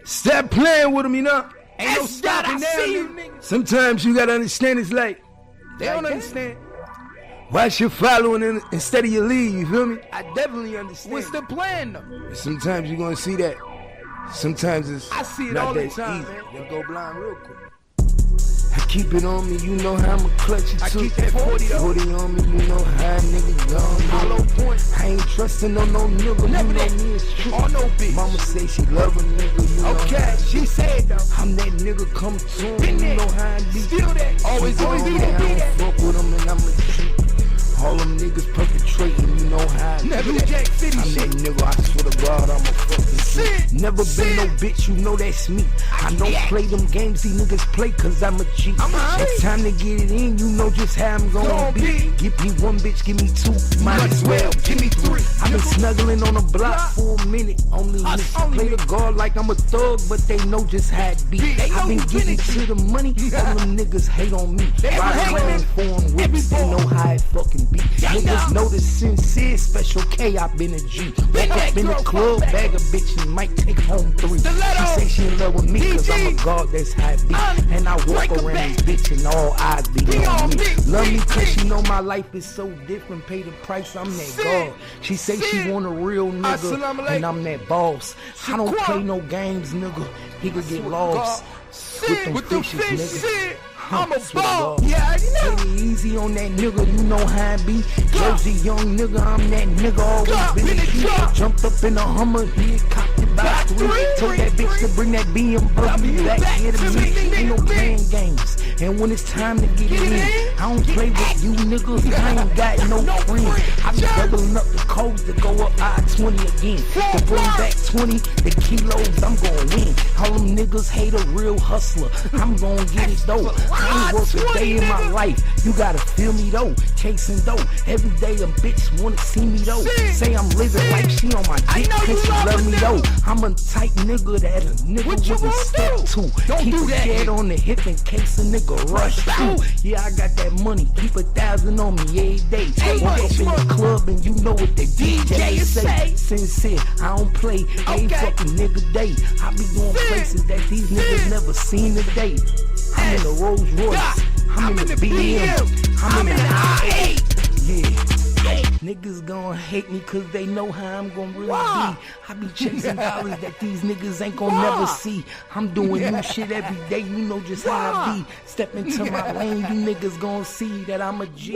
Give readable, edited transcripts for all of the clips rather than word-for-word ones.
Stop playing with them, you know? Ain't no stopping now. Sometimes you gotta understand it's like, they don't understand. Watch your following instead of your lead, you feel me? I definitely understand. What's the plan though? Sometimes you're gonna see that. Sometimes it's I see it not all that the time, easy. man. They'll go blind real quick. I keep it on me, you know how I'ma clutch it I too. keep that 40 on me, you know how a nigga gone. Hollow point. I ain't trusting no nigga, Never you know that. me, it's true. Or no bitch. Mama say she love a nigga, you know. Okay, she said though. I'm that nigga come to him, Been you there. know how I be. Still that. Always be that. I don't fuck with them and I'ma treat. All them niggas perpetrating, you know how I Never do. New Jack City I'm shit. that nigga, I swear to God, I'm a fucking Sit. Never been no bitch, you know that's me. I don't play them games these niggas play cause I'm a G. It's time to get it in, you know just how I'm gonna be. Give me one bitch, give me two, might as well give me three. I've been snuggling on the block for a minute. Only niggas play the guard like I'm a thug, but they know just how it be. I've been getting to the money, all them niggas hate on me. Riding around foreign whips, they know how it fucking be. Niggas know the sincere, special K, I been a G. Walk up in the club, bag a bitch and might take home 3. She say she in love with me cause I'm a god, that's how it be. And I walk around this bitch and all eyes be on me. Love me cause she know my life is so different, pay the price, I'm that god. She say she want a real nigga and I'm that boss. I don't play no games, nigga, he could get lost. With them fishes, nigga. I'm a ball. Yeah, you know. Take it easy on that nigga, you know how I be. Jersey young nigga, I'm that nigga, always been a G. Jumped up in a Hummer, hit, cocked it by 3. Told that bitch to bring that BMW back here to me. Ain't no playing games. And when it's time to get it in, I don't play with you niggas, I ain't got no friends. I be doubling up the codes to go up I-20 again. To bring back 20, the kilos, I'm gon' win. All them niggas hate a real hustler, I'm gon' get it though. I ain't worked a day in my life, you gotta feel me though. Chasing dough, every day a bitch wanna see me though. Say I'm living like she on my dick cause she love me though. I'm a type nigga that a nigga wouldn't step to. Keep a dead on the hip in case a nigga rush through. Yeah, I got that money, keep 1,000 on me every day. Walk up in the club and you know what the DJ say. Sincere, I don't play every fucking nigga day. I be going places that these niggas never seen today. I'm in the Rolls Royce, I'm in the BM, I'm in the I-8. Yeah, niggas gon' hate me cause they know how I'm gon' really be. I be chasing dollars that these niggas ain't gon' never see. I'm doing new shit every day, you know just how I be. Step into my lane, you niggas gon' see that I'm a G.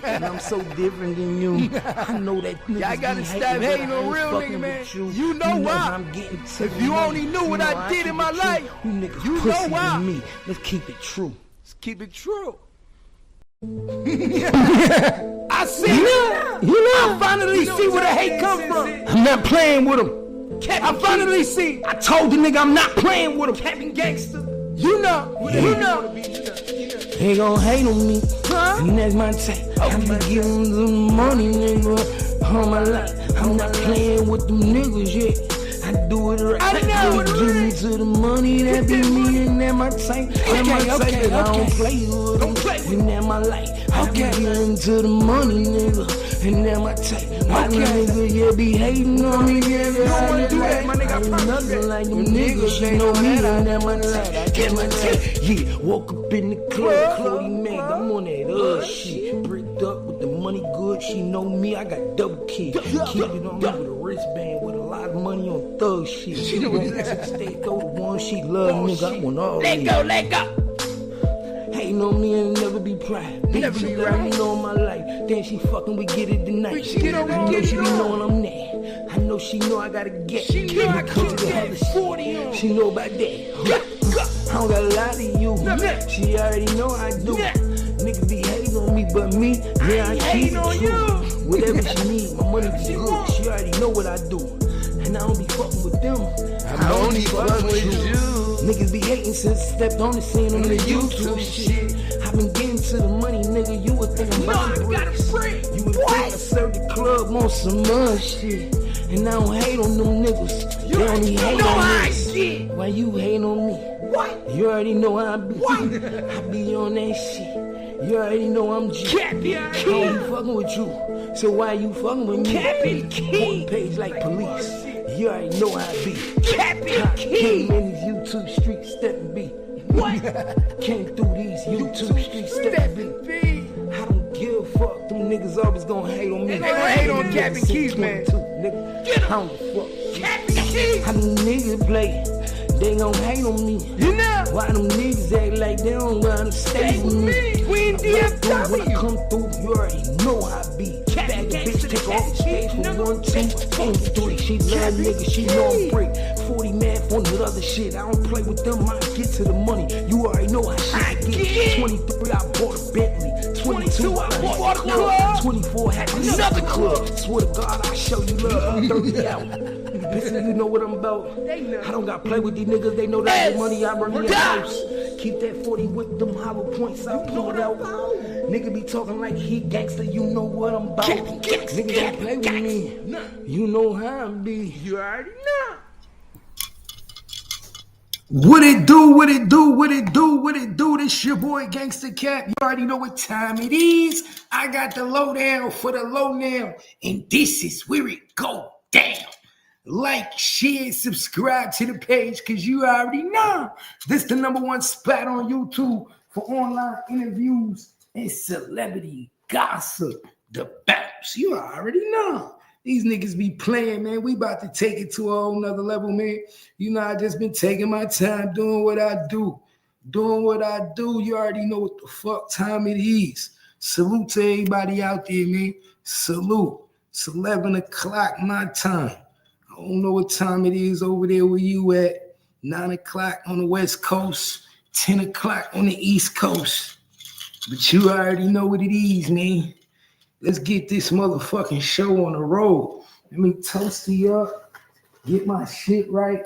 And I'm so different than you. I know that niggas I gotta stop hating on real nigga, man. You know why? I'm getting to if you only knew what I did in my life, you niggas you pussy know why. than me. Let's keep it true. Let's keep it true. I see I finally see where the hate come from. I'm not playing with him. I finally see. I told the nigga I'm not playing with him. Captain Gangster. You know. You know. They gon' hate on me, and that's my type. I be giving them money, nigga, all my life. I'm not playing with them niggas yet. I do it right. I know they give me to the money, that be me, and that my type. That my type, I don't play with them, and that my life. I be giving to the money, nigga, and that my type. My nigga, yeah, be hating on me, yeah, You don't wanna do that, my nigga. I ain't promise nothing you. like them niggas, you know me, and that my type. Get my type. Yeah, woke up in the club, Cody Meg, I'm on that shit. Bricked up with the money good, she know me, I got double key. Keep it on me with a wristband with a lot of money on thug shit. She know that stay go the one she love, nigga, I want all Let go. Hating on me and never be proud. Bitch, she got me on my life. Then she fucking, we get it tonight. I know she be knowing I'm there. I know she know I gotta get. She know I come to have the 40 on. She know about that. I don't gotta lie to you. She already know I do. Niggas be hating on me, but me, yeah, I keep it true. Whatever she need, my money be good. She already know what I do. And I don't be fucking with them. I only fuck with you. Niggas be hating since I stepped on the scene on the YouTube shit. I been getting to the money, nigga. You would think I'm about to break. You would think I served the club on some mud shit. And I don't hate on them niggas. They only hate on me. Why you hate on me? What? You already know how I be. I be on that shit. You already know I'm G. Cappy, I don't be fucking with you. So why you fucking with me? Cappy Key. Page like police. You already know how it be. Capping Came in these YouTube streets, stepping B. What? Came through these YouTube streets, stepping B. I don't give a fuck. Them niggas always gonna hate on me. They gonna hate on Captain Keys, man. Nigga. Get 'em. I don't fuck. Captain Keys. How them niggas play? They gon' hate on me. You know? Why them niggas act like they don't wanna stay with me? We in When I DFW. come through, you already know how I be. Bag a bitch, take her off the stage for 1, 2, and 3. She love niggas, she know I'm break. 40 man for the other shit. I don't play with them, I get to the money. You already know how shit get. 23, I bought a Bentley. 22, I bought a club. 24, had another club. Swear to God, I show you love. I'm 30 out. Listen, you know what I'm about. I don't got to play with these niggas. They know that the money I run in the house. Keep that 40 with them hollow points. I pull it out. Nigga be talking like he gangster. You know what I'm about. Nigga don't play with me. You know how I be. You already know. What it do, what it do, what it do, what it do? This your boy Gangsta Cap. You already know what time it is. I got the lowdown for the low now. And this is where it go down. Like, share, subscribe to the page, because you already know this the #1 spot on YouTube for online interviews and celebrity gossip. The bounce. You already know. These niggas be playing, man. We about to take it to a whole nother level, man. You know, I just been taking my time doing what I do. Doing what I do. You already know what the fuck time it is. Salute to everybody out there, man. Salute. It's 11 o'clock my time. I don't know what time it is over there where you at. 9 o'clock on the West Coast. 10 o'clock on the East Coast. But you already know what it is, man. Let's get this motherfucking show on the road. Let me toast you up, get my shit right.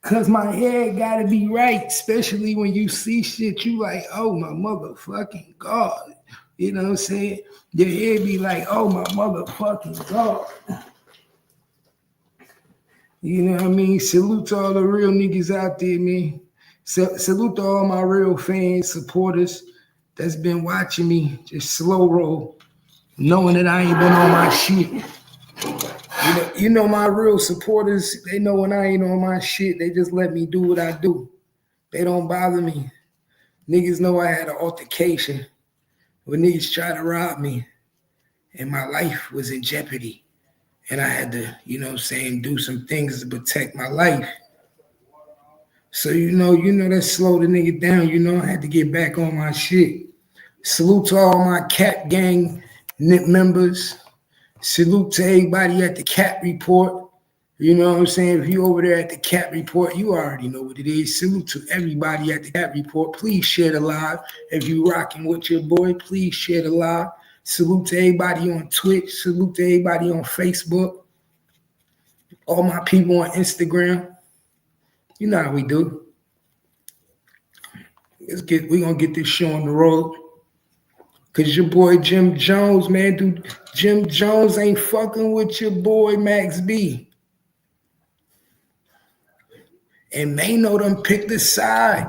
Cause my head gotta be right, especially when you see shit, you like, oh my motherfucking God. You know what I'm saying? Your head be like, oh my motherfucking God. You know what I mean? Salute to all the real niggas out there, man. Salute to all my real fans, supporters that's been watching me just slow roll. Knowing that I ain't been on my shit. You know my real supporters, they know when I ain't on my shit, they just let me do what I do. They don't bother me. Niggas know I had an altercation when niggas tried to rob me and my life was in jeopardy. And I had to, you know what I'm saying, do some things to protect my life. So you know that slowed the nigga down. You know I had to get back on my shit. Salute to all my Cap Gang members. Salute to everybody at the Cap Report. You know what I'm saying? If you over there at the Cap Report, you already know what it is. Salute to everybody at the Cap Report. Please share the live. If you rocking with your boy, please share the live. Salute to everybody on Twitch. Salute to everybody on Facebook. All my people on Instagram. You know how we do. We're gonna get this show on the road. Cause your boy Jim Jones, man, dude, Jim Jones ain't fucking with your boy Max B. And Mano done picked a side.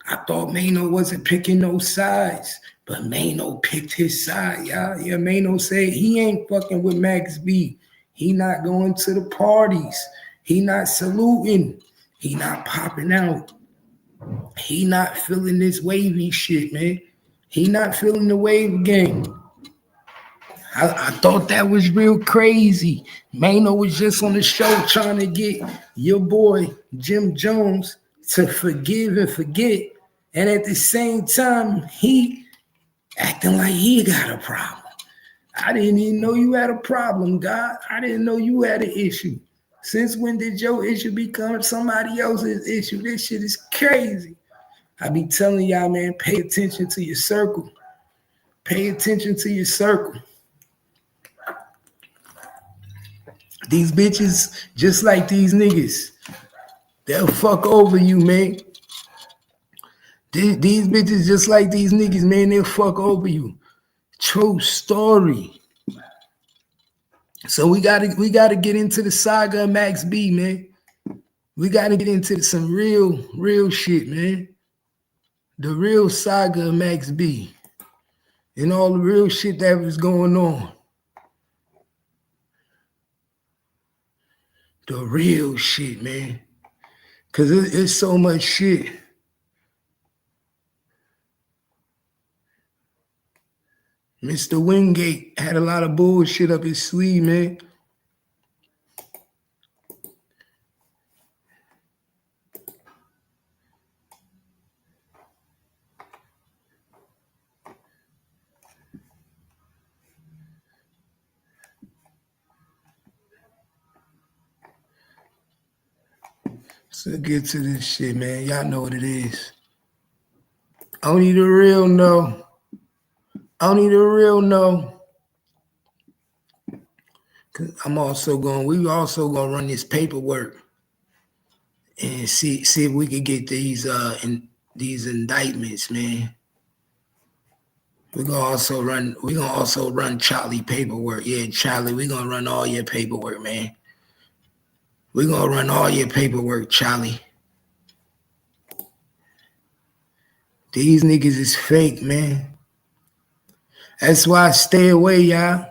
I thought Mano wasn't picking no sides, but Mano picked his side, y'all. Yeah, Mano said he ain't fucking with Max B. He not going to the parties. He not saluting. He not popping out. He not feeling this wavy shit, man. He not feeling the wave game. I thought that was real crazy. Mano was just on the show trying to get your boy Jim Jones to forgive and forget. And at the same time, he acting like he got a problem. I didn't even know you had a problem, God. I didn't know you had an issue. Since when did your issue become somebody else's issue? This shit is crazy. I be telling y'all, man, pay attention to your circle. Pay attention to your circle. These bitches, just like these niggas, they'll fuck over you, man. These bitches, just like these niggas, man, they'll fuck over you. True story. So we gotta get into the saga of Max B, man. We gotta get into some real shit, man. The real saga of Max B and all the real shit that was going on. the real shit, man. Cause it's so much shit. Mr. Wingate had a lot of bullshit up his sleeve, man. So get to this shit, man. Y'all know what it is. Only the real know. Only the real know. Cause we also gonna run this paperwork and see if we can get these indictments, man. We're gonna also run Charlie paperwork. Yeah, Charlie, we're gonna run all your paperwork, man. We're gonna run all your paperwork, Charlie. These niggas is fake, man. That's why I stay away, y'all.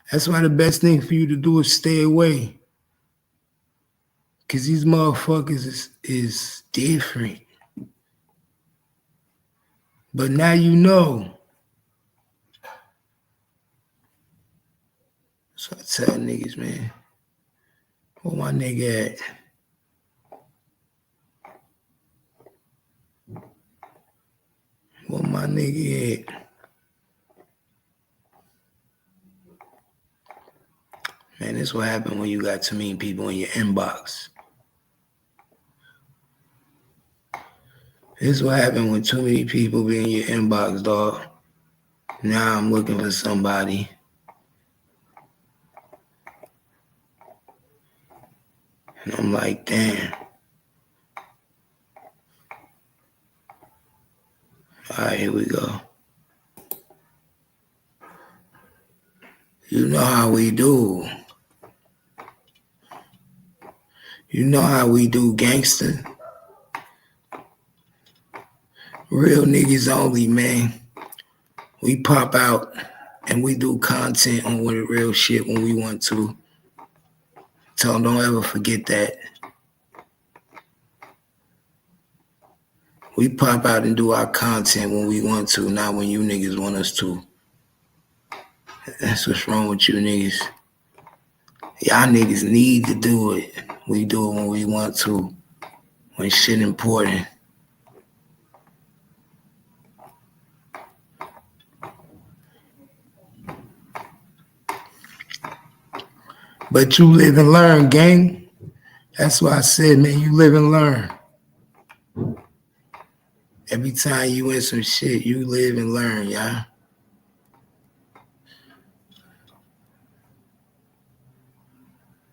That's why the best thing for you to do is stay away. Cause these motherfuckers is different. But now you know. So I tell niggas, man. Where my nigga at? Where my nigga at? Man, this what happened when you got too many people in your inbox. This what happened when too many people be in your inbox, dog. Now I'm looking for somebody. And I'm like, damn. All right, here we go. You know how we do. You know how we do, gangster. Real niggas only, man. We pop out and we do content on what real shit when we want to. So don't ever forget that. We pop out and do our content when we want to, not when you niggas want us to. That's what's wrong with you niggas. Y'all niggas need to do it. We do it when we want to, when shit important. But you live and learn, gang. That's why I said, man, you live and learn. Every time you in some shit, you live and learn, y'all.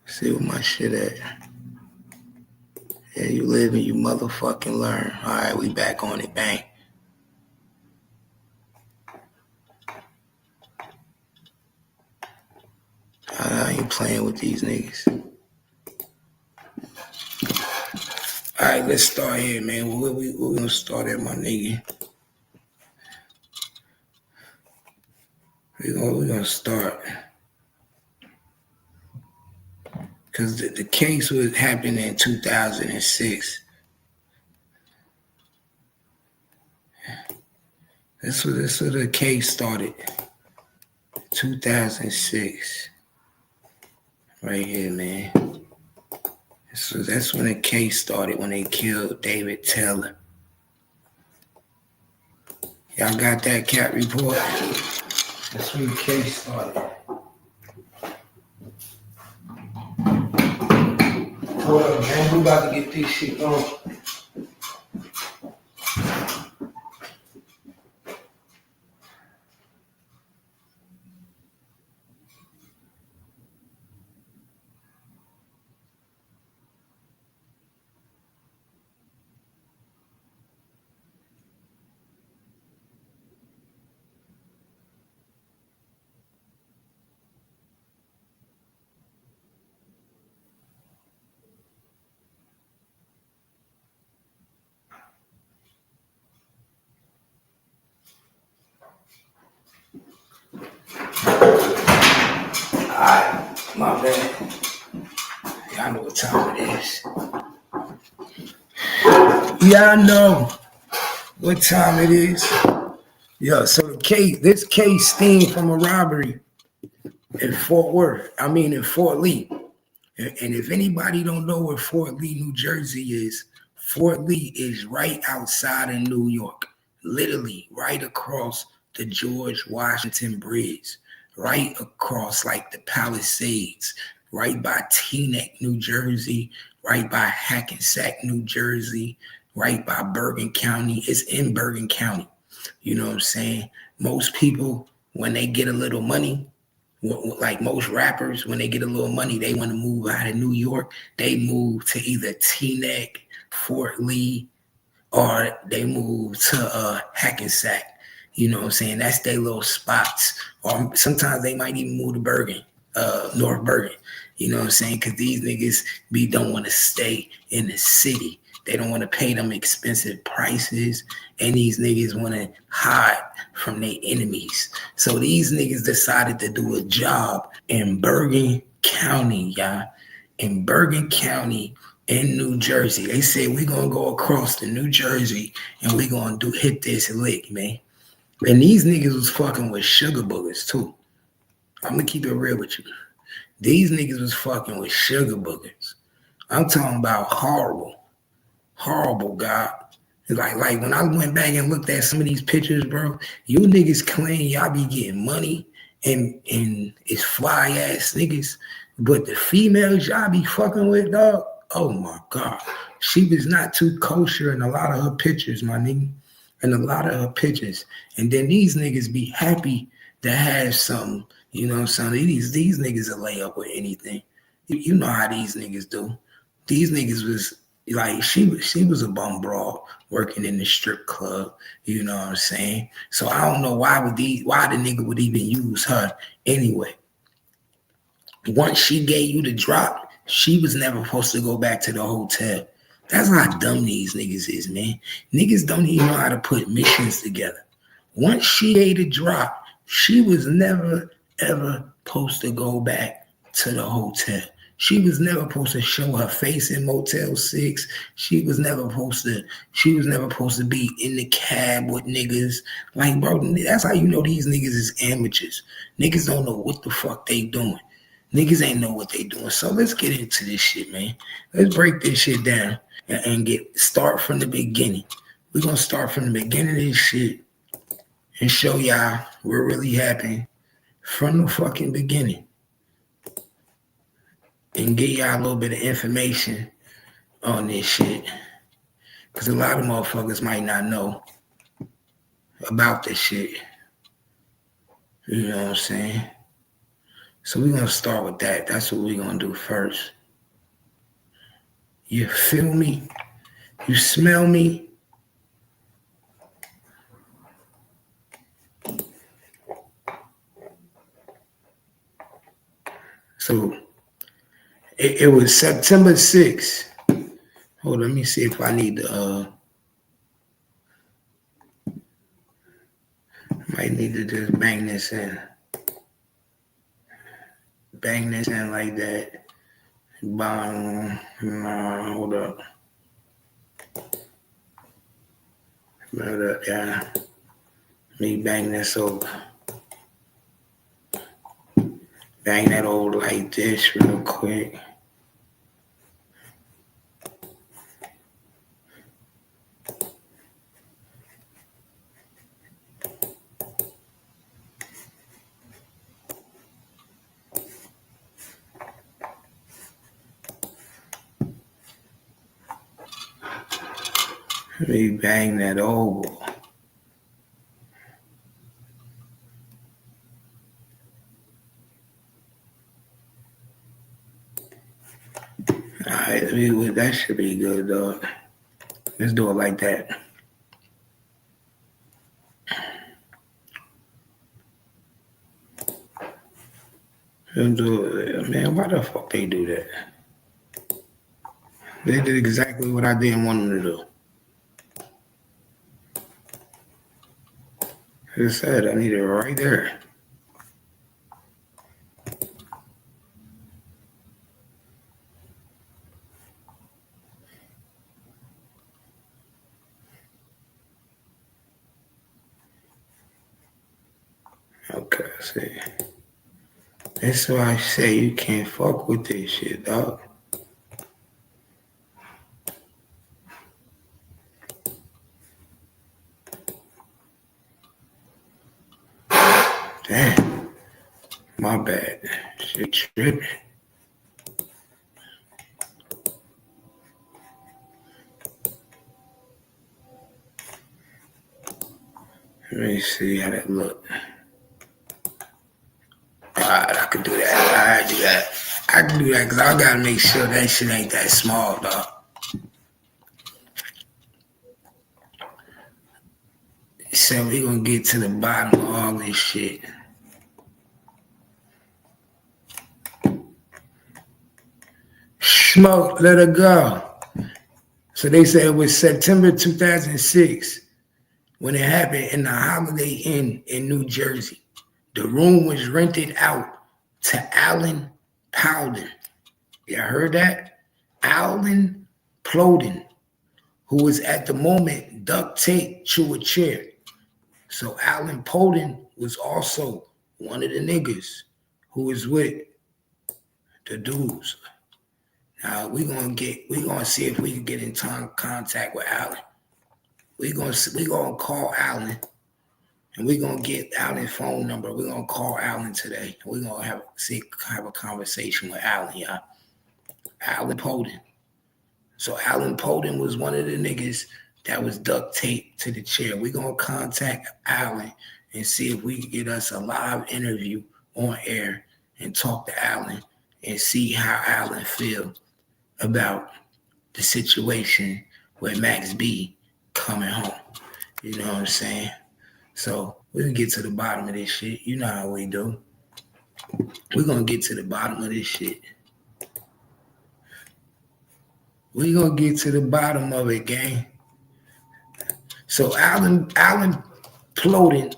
See where my shit at. Yeah, you live and you motherfucking learn. All right, we back on it, bang. I ain't playing with these niggas. All right, let's start here, man. We're gonna start at, my nigga? We're gonna start. Because the case was happening in 2006. This was the case started. 2006. Right here, man. That's when the case started, when they killed David Taylor. Y'all got that cat report? That's when the case started. Hold up, man. We about to get this shit going. Alright, my bad. what time it is. Yeah, I know what time it is. Yeah, so this case stemmed from a robbery in in Fort Lee. And if anybody don't know where Fort Lee, New Jersey is, Fort Lee is right outside of New York, literally right across the George Washington Bridge, right across like the Palisades, right by Teaneck, New Jersey, right by Hackensack, New Jersey, right by Bergen County. It's in Bergen County. You know what I'm saying? Most people, when they get a little money, like most rappers, when they get a little money, they want to move out of New York. They move to either Teaneck, Fort Lee, or they move to Hackensack. You know what I'm saying? That's their little spots. Or sometimes they might even move to Bergen, North Bergen. You know what I'm saying? Because these niggas don't want to stay in the city. They don't want to pay them expensive prices, and these niggas want to hide from their enemies. So these niggas decided to do a job in Bergen County, y'all. In Bergen County in New Jersey. They said, we're going to go across to New Jersey and we're going to hit this lick, man. And these niggas was fucking with sugar boogers, too. I'm going to keep it real with you. These niggas was fucking with sugar boogers. I'm talking about horrible, God. Like when I went back and looked at some of these pictures, bro, you niggas claim y'all be getting money and it's fly ass niggas, but the females y'all be fucking with, dog, oh my God. She was not too kosher in a lot of her pictures, my nigga. In a lot of her pictures. And then these niggas be happy to have something, you know what I'm saying? These niggas will lay up with anything. You know how these niggas do. These niggas was like, she was a bum broad working in the strip club, you know what I'm saying? So I don't know why the nigga would even use her anyway. Once she gave you the drop, she was never supposed to go back to the hotel. That's how dumb these niggas is, man. Niggas don't even know how to put missions together. Once she gave the drop, she was never, ever supposed to go back to the hotel. She was never supposed to show her face in Motel 6. She was never supposed to be in the cab with niggas. Like, bro, that's how you know these niggas is amateurs. Niggas don't know what the fuck they doing. Niggas ain't know what they doing. So let's get into this shit, man. Let's break this shit down and start from the beginning. We're gonna start from the beginning of this shit and show y'all what really happened from the fucking beginning. And get y'all a little bit of information on this shit. Because a lot of motherfuckers might not know about this shit. You know what I'm saying? So we're going to start with that. That's what we're going to do first. You feel me? You smell me? So it was September 6th. Hold on, let me see if I need to might need to just bang this in. Bang this in like that. Hold up. Hold up, yeah. Let me bang this over. Bang that over like this real quick. Let me bang that over. Alright, that should be good, dog. Let's do it like that. Let's do it. Man, why the fuck they do that? They did exactly what I didn't want them to do. As I said, I need it right there. See, that's why I say you can't fuck with this shit, dog. Damn. My bad. Shit tripping. Let me see how that look. Alright, I can do that. I can do that because I gotta make sure that shit ain't that small, dog. So we gonna get to the bottom of all this shit. Smoke, let her go. So they said it was September 2006 when it happened in the Holiday Inn in New Jersey. The room was rented out to Alan Plowden. You heard that? Alan Plowden, who was at the moment duct taped to a chair. So Alan Plowden was also one of the niggas who was with the dudes. Now we gonna see if we can get in contact with Alan. We gonna call Alan, and we gonna get Alan's phone number. We gonna call Alan today. We gonna have a conversation with Alan, y'all. Alan Plowden. So Alan Plowden was one of the niggas that was duct taped to the chair. We gonna contact Alan and see if we can get us a live interview on air and talk to Alan and see how Alan feel about the situation with Max B coming home. You know what I'm saying? So we can get to the bottom of this shit. You know how we do. We're going to get to the bottom of this shit. We're going to get to the bottom of it, gang. So Alan Plowden,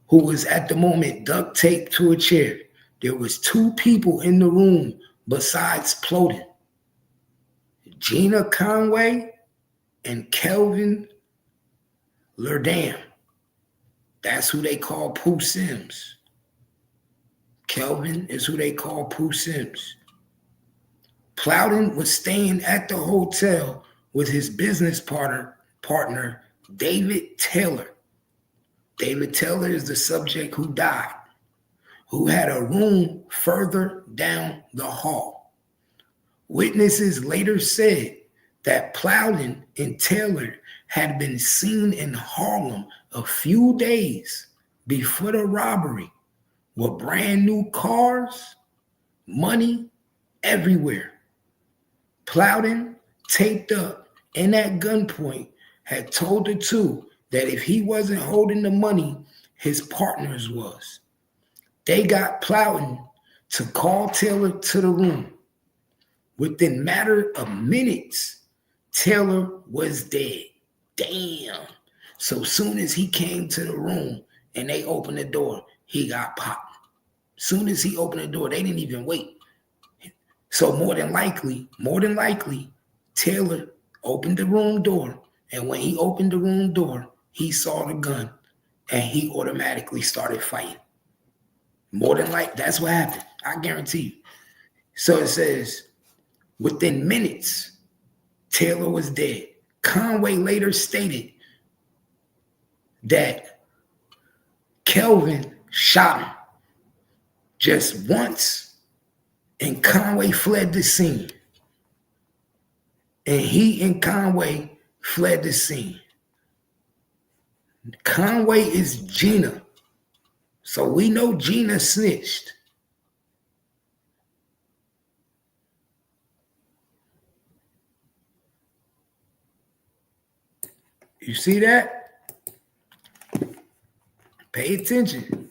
who was at the moment duct taped to a chair, there was two people in the room besides Plowden. Gina Conway and Kelvin Lerdam. That's who they call Pooh Sims. Kelvin is who they call Pooh Sims. Plowden was staying at the hotel with his business partner, David Taylor. David Taylor is the subject who died, who had a room further down the hall. Witnesses later said that Plowden and Taylor had been seen in Harlem a few days before the robbery with brand new cars, money everywhere. Plowden, taped up and at gunpoint, had told the two that if he wasn't holding the money, his partners was. They got Plowden to call Taylor to the room. Within a matter of minutes, Taylor was dead. Damn. So soon as he came to the room and they opened the door, he got popped. Soon as he opened the door, they didn't even wait. So more than likely, Taylor opened the room door. And when he opened the room door, he saw the gun and he automatically started fighting. More than likely, that's what happened. I guarantee you. So it says, within minutes, Taylor was dead. Conway later stated that Kelvin shot him just once, and Conway fled the scene. And he and Conway fled the scene. Conway is Gina. So we know Gina snitched. You see that? Pay attention.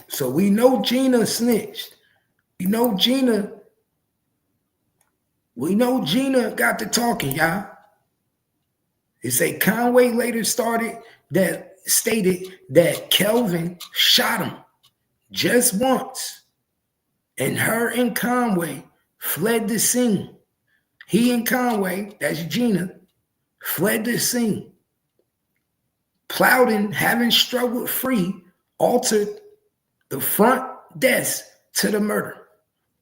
So we know Gina snitched. We know Gina got to talking, y'all. It say Conway later stated that Kelvin shot him just once. And her and Conway fled the scene. He and Conway, that's Gina, fled the scene. Plowden, having struggled free, altered the front desk to the murder.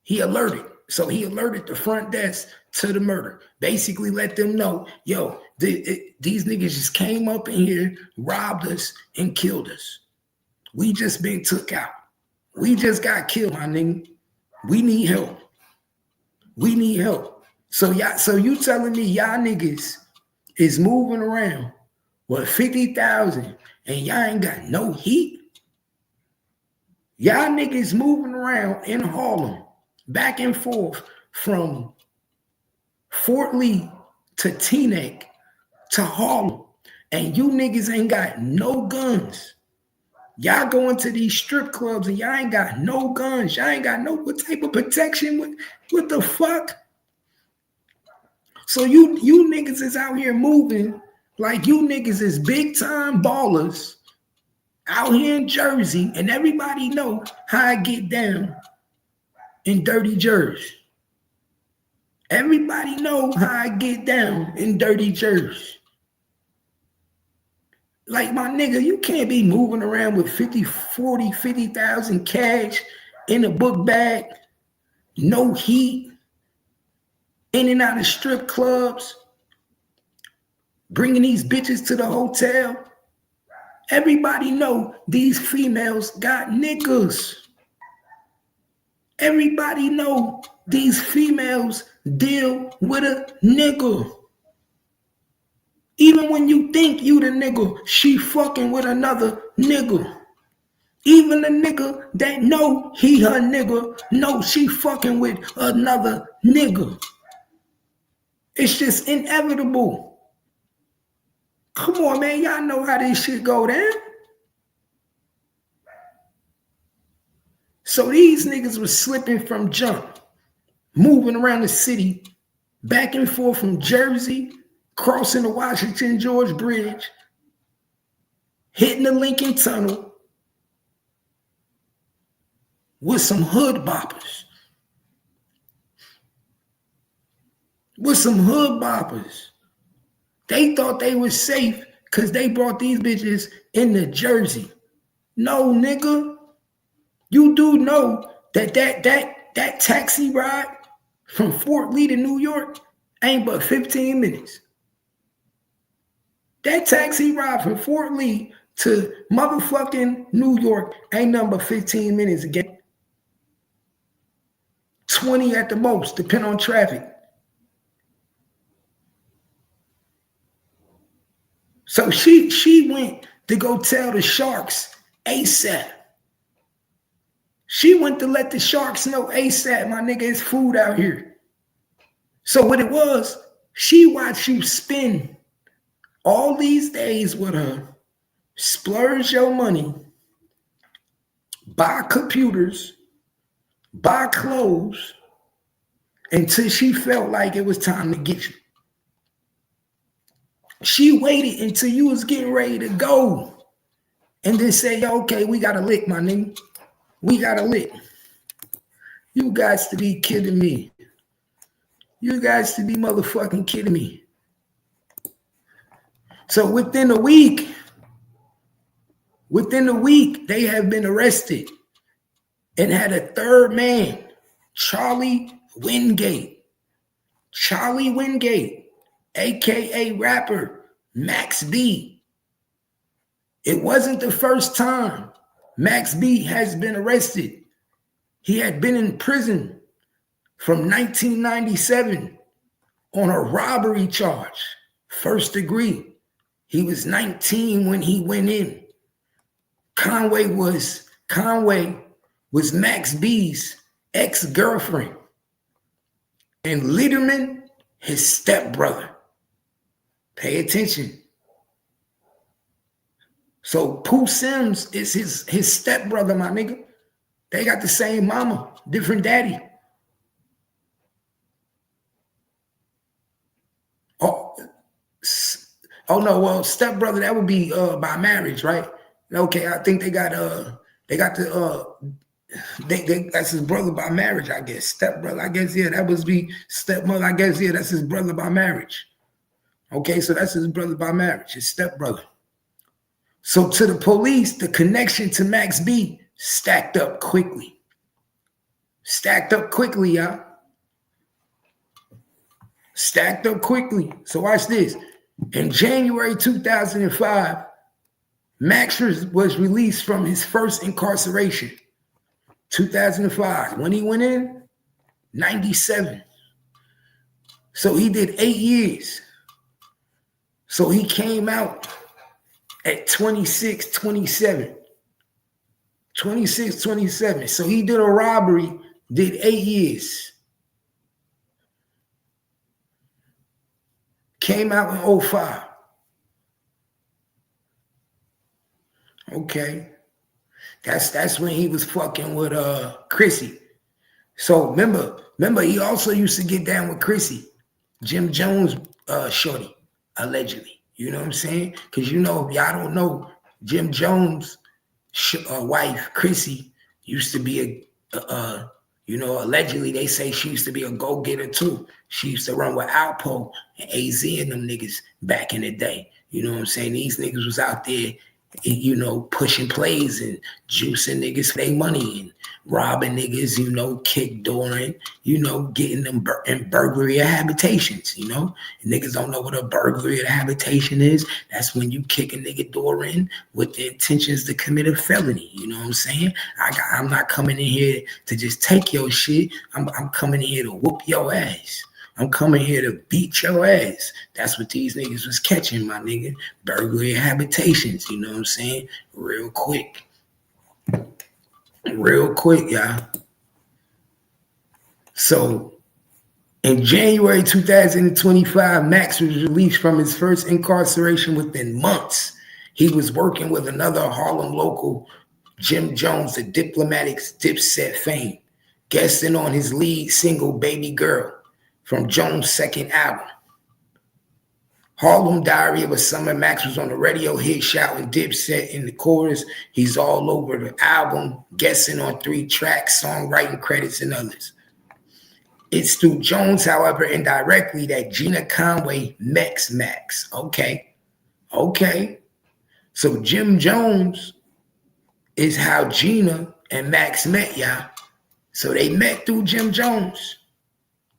He alerted. So he alerted the front desk to the murder. Basically let them know, yo, these niggas just came up in here, robbed us, and killed us. We just been took out. We just got killed, my nigga. We need help. We need help. So you telling me y'all niggas is moving around with 50,000 and y'all ain't got no heat? Y'all niggas moving around in Harlem, back and forth from Fort Lee to Teaneck to Harlem, and you niggas ain't got no guns. Y'all going to these strip clubs and y'all ain't got no guns. Y'all ain't got no what type of protection. What the fuck? So you niggas is out here moving like you niggas is big time ballers out here in Jersey, and everybody know how I get down in dirty Jersey. Everybody know how I get down in dirty Jersey. Like, my nigga, you can't be moving around with 50,000 cash in a book bag, no heat, in and out of strip clubs, bringing these bitches to the hotel. Everybody know these females got niggas. Everybody know these females deal with a nigga. Even when you think you the nigga, she fucking with another nigga. Even the nigga that know he her nigga, know she fucking with another nigga. It's just inevitable. Come on, man. Y'all know how this shit go down. So these niggas was slipping from jump, moving around the city, back and forth from Jersey, crossing the Washington George Bridge, hitting the Lincoln Tunnel with some hood boppers. With some hood boppers. They thought they was safe because they brought these bitches into Jersey. No, nigga. You do know that taxi ride from Fort Lee to New York ain't but 15 minutes. That taxi ride from Fort Lee to motherfucking New York ain't nothing but 15 minutes again. 20 at the most, depending on traffic. So she went to go tell the Sharks ASAP. She went to let the Sharks know ASAP, my nigga, it's food out here. So what it was, she watched you spend all these days with her, splurge your money, buy computers, buy clothes, until she felt like it was time to get you. She waited until you was getting ready to go and then say, okay, we got to lick, my nigga. We got to lick. You guys to be kidding me. You guys to be motherfucking kidding me. So within a week, they have been arrested and had a third man, Charlie Wingate. Charlie Wingate, a.k.a. rapper Max B. It wasn't the first time Max B has been arrested. He had been in prison from 1997 on a robbery charge, first degree. He was 19 when he went in. Conway was Max B's ex-girlfriend. And Lederman, his stepbrother. Pay attention. So Pooh Sims is his stepbrother, my nigga. They got the same mama, different daddy. Oh no, well, stepbrother, that would be by marriage, right? Okay, I think that's his brother by marriage, I guess. Stepbrother, I guess, yeah, that must be stepmother, I guess, yeah, that's his brother by marriage. Okay, so that's his brother by marriage, his stepbrother. So to the police, the connection to Max B stacked up quickly. Stacked up quickly, y'all. Stacked up quickly. So watch this. In January 2005, Max was released from his first incarceration. 2005. When he went in, 97. So he did 8 years. So he came out at 26, 27. 26, 27. So he did a robbery, did 8 years. Came out in 05. Okay. That's when he was fucking with Chrissy. So remember he also used to get down with Chrissy, Jim Jones shorty, allegedly. You know what I'm saying? Because you know, if y'all don't know, Jim Jones' wife, Chrissy, used to be allegedly they say she used to be a go-getter too. She used to run with Alpo and AZ and them niggas back in the day. You know what I'm saying? These niggas was out there, pushing plays and juicing niggas for their money and robbing niggas, kick dooring, getting them in burglary of habitations, And niggas don't know what a burglary of habitation is. That's when you kick a nigga door in with the intentions to commit a felony. You know what I'm saying? I'm not coming in here to just take your shit. I'm coming in here to whoop your ass. I'm coming here to beat your ass. That's what these niggas was catching, my nigga. Burglary habitations, you know what I'm saying? Real quick, y'all. So in January 2025, Max was released from his first incarceration within months. He was working with another Harlem local, Jim Jones, the Diplomatics Dipset fame, guesting on his lead single, Baby Girl, from Jones' second album. Harlem Diary of a Summer. Max was on the radio hit shouting Dipset in the chorus. He's all over the album, guessing on 3 tracks, songwriting credits, and others. It's through Jones, however, indirectly, that Gina Conway met Max. Okay. So Jim Jones is how Gina and Max met, y'all. So they met through Jim Jones.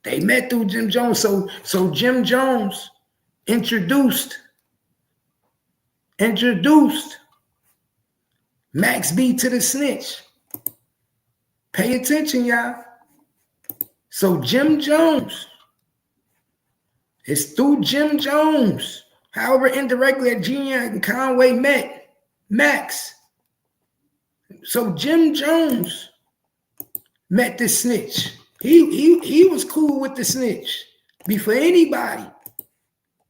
So Jim Jones introduced Max B to the snitch. Pay attention, y'all. So Jim Jones, it's through Jim Jones, however indirectly, that Gina and Conway met Max. So Jim Jones met the snitch. He was cool with the snitch before anybody.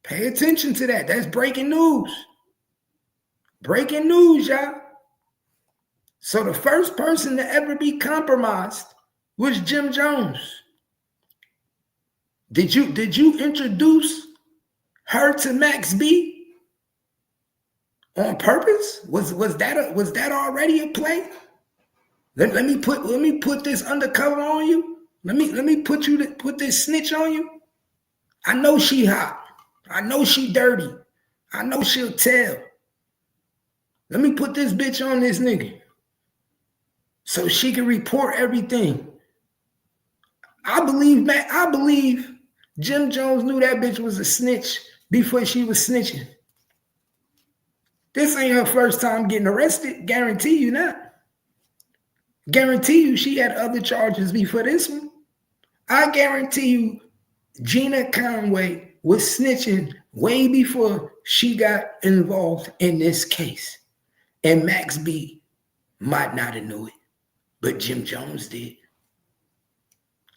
Pay attention to that. That's breaking news. Breaking news, y'all. So the first person to ever be compromised was Jim Jones. Did you introduce her to Max B on purpose? Was that already a play? Let me put this undercover on you. Let me put this snitch on you. I know she hot. I know she dirty. I know she'll tell. Let me put this bitch on this nigga so she can report everything. I believe Jim Jones knew that bitch was a snitch before she was snitching. This ain't her first time getting arrested. Guarantee you not. Guarantee you she had other charges before this one. I guarantee you Gina Conway was snitching way before she got involved in this case. And Max B might not have knew it, but Jim Jones did.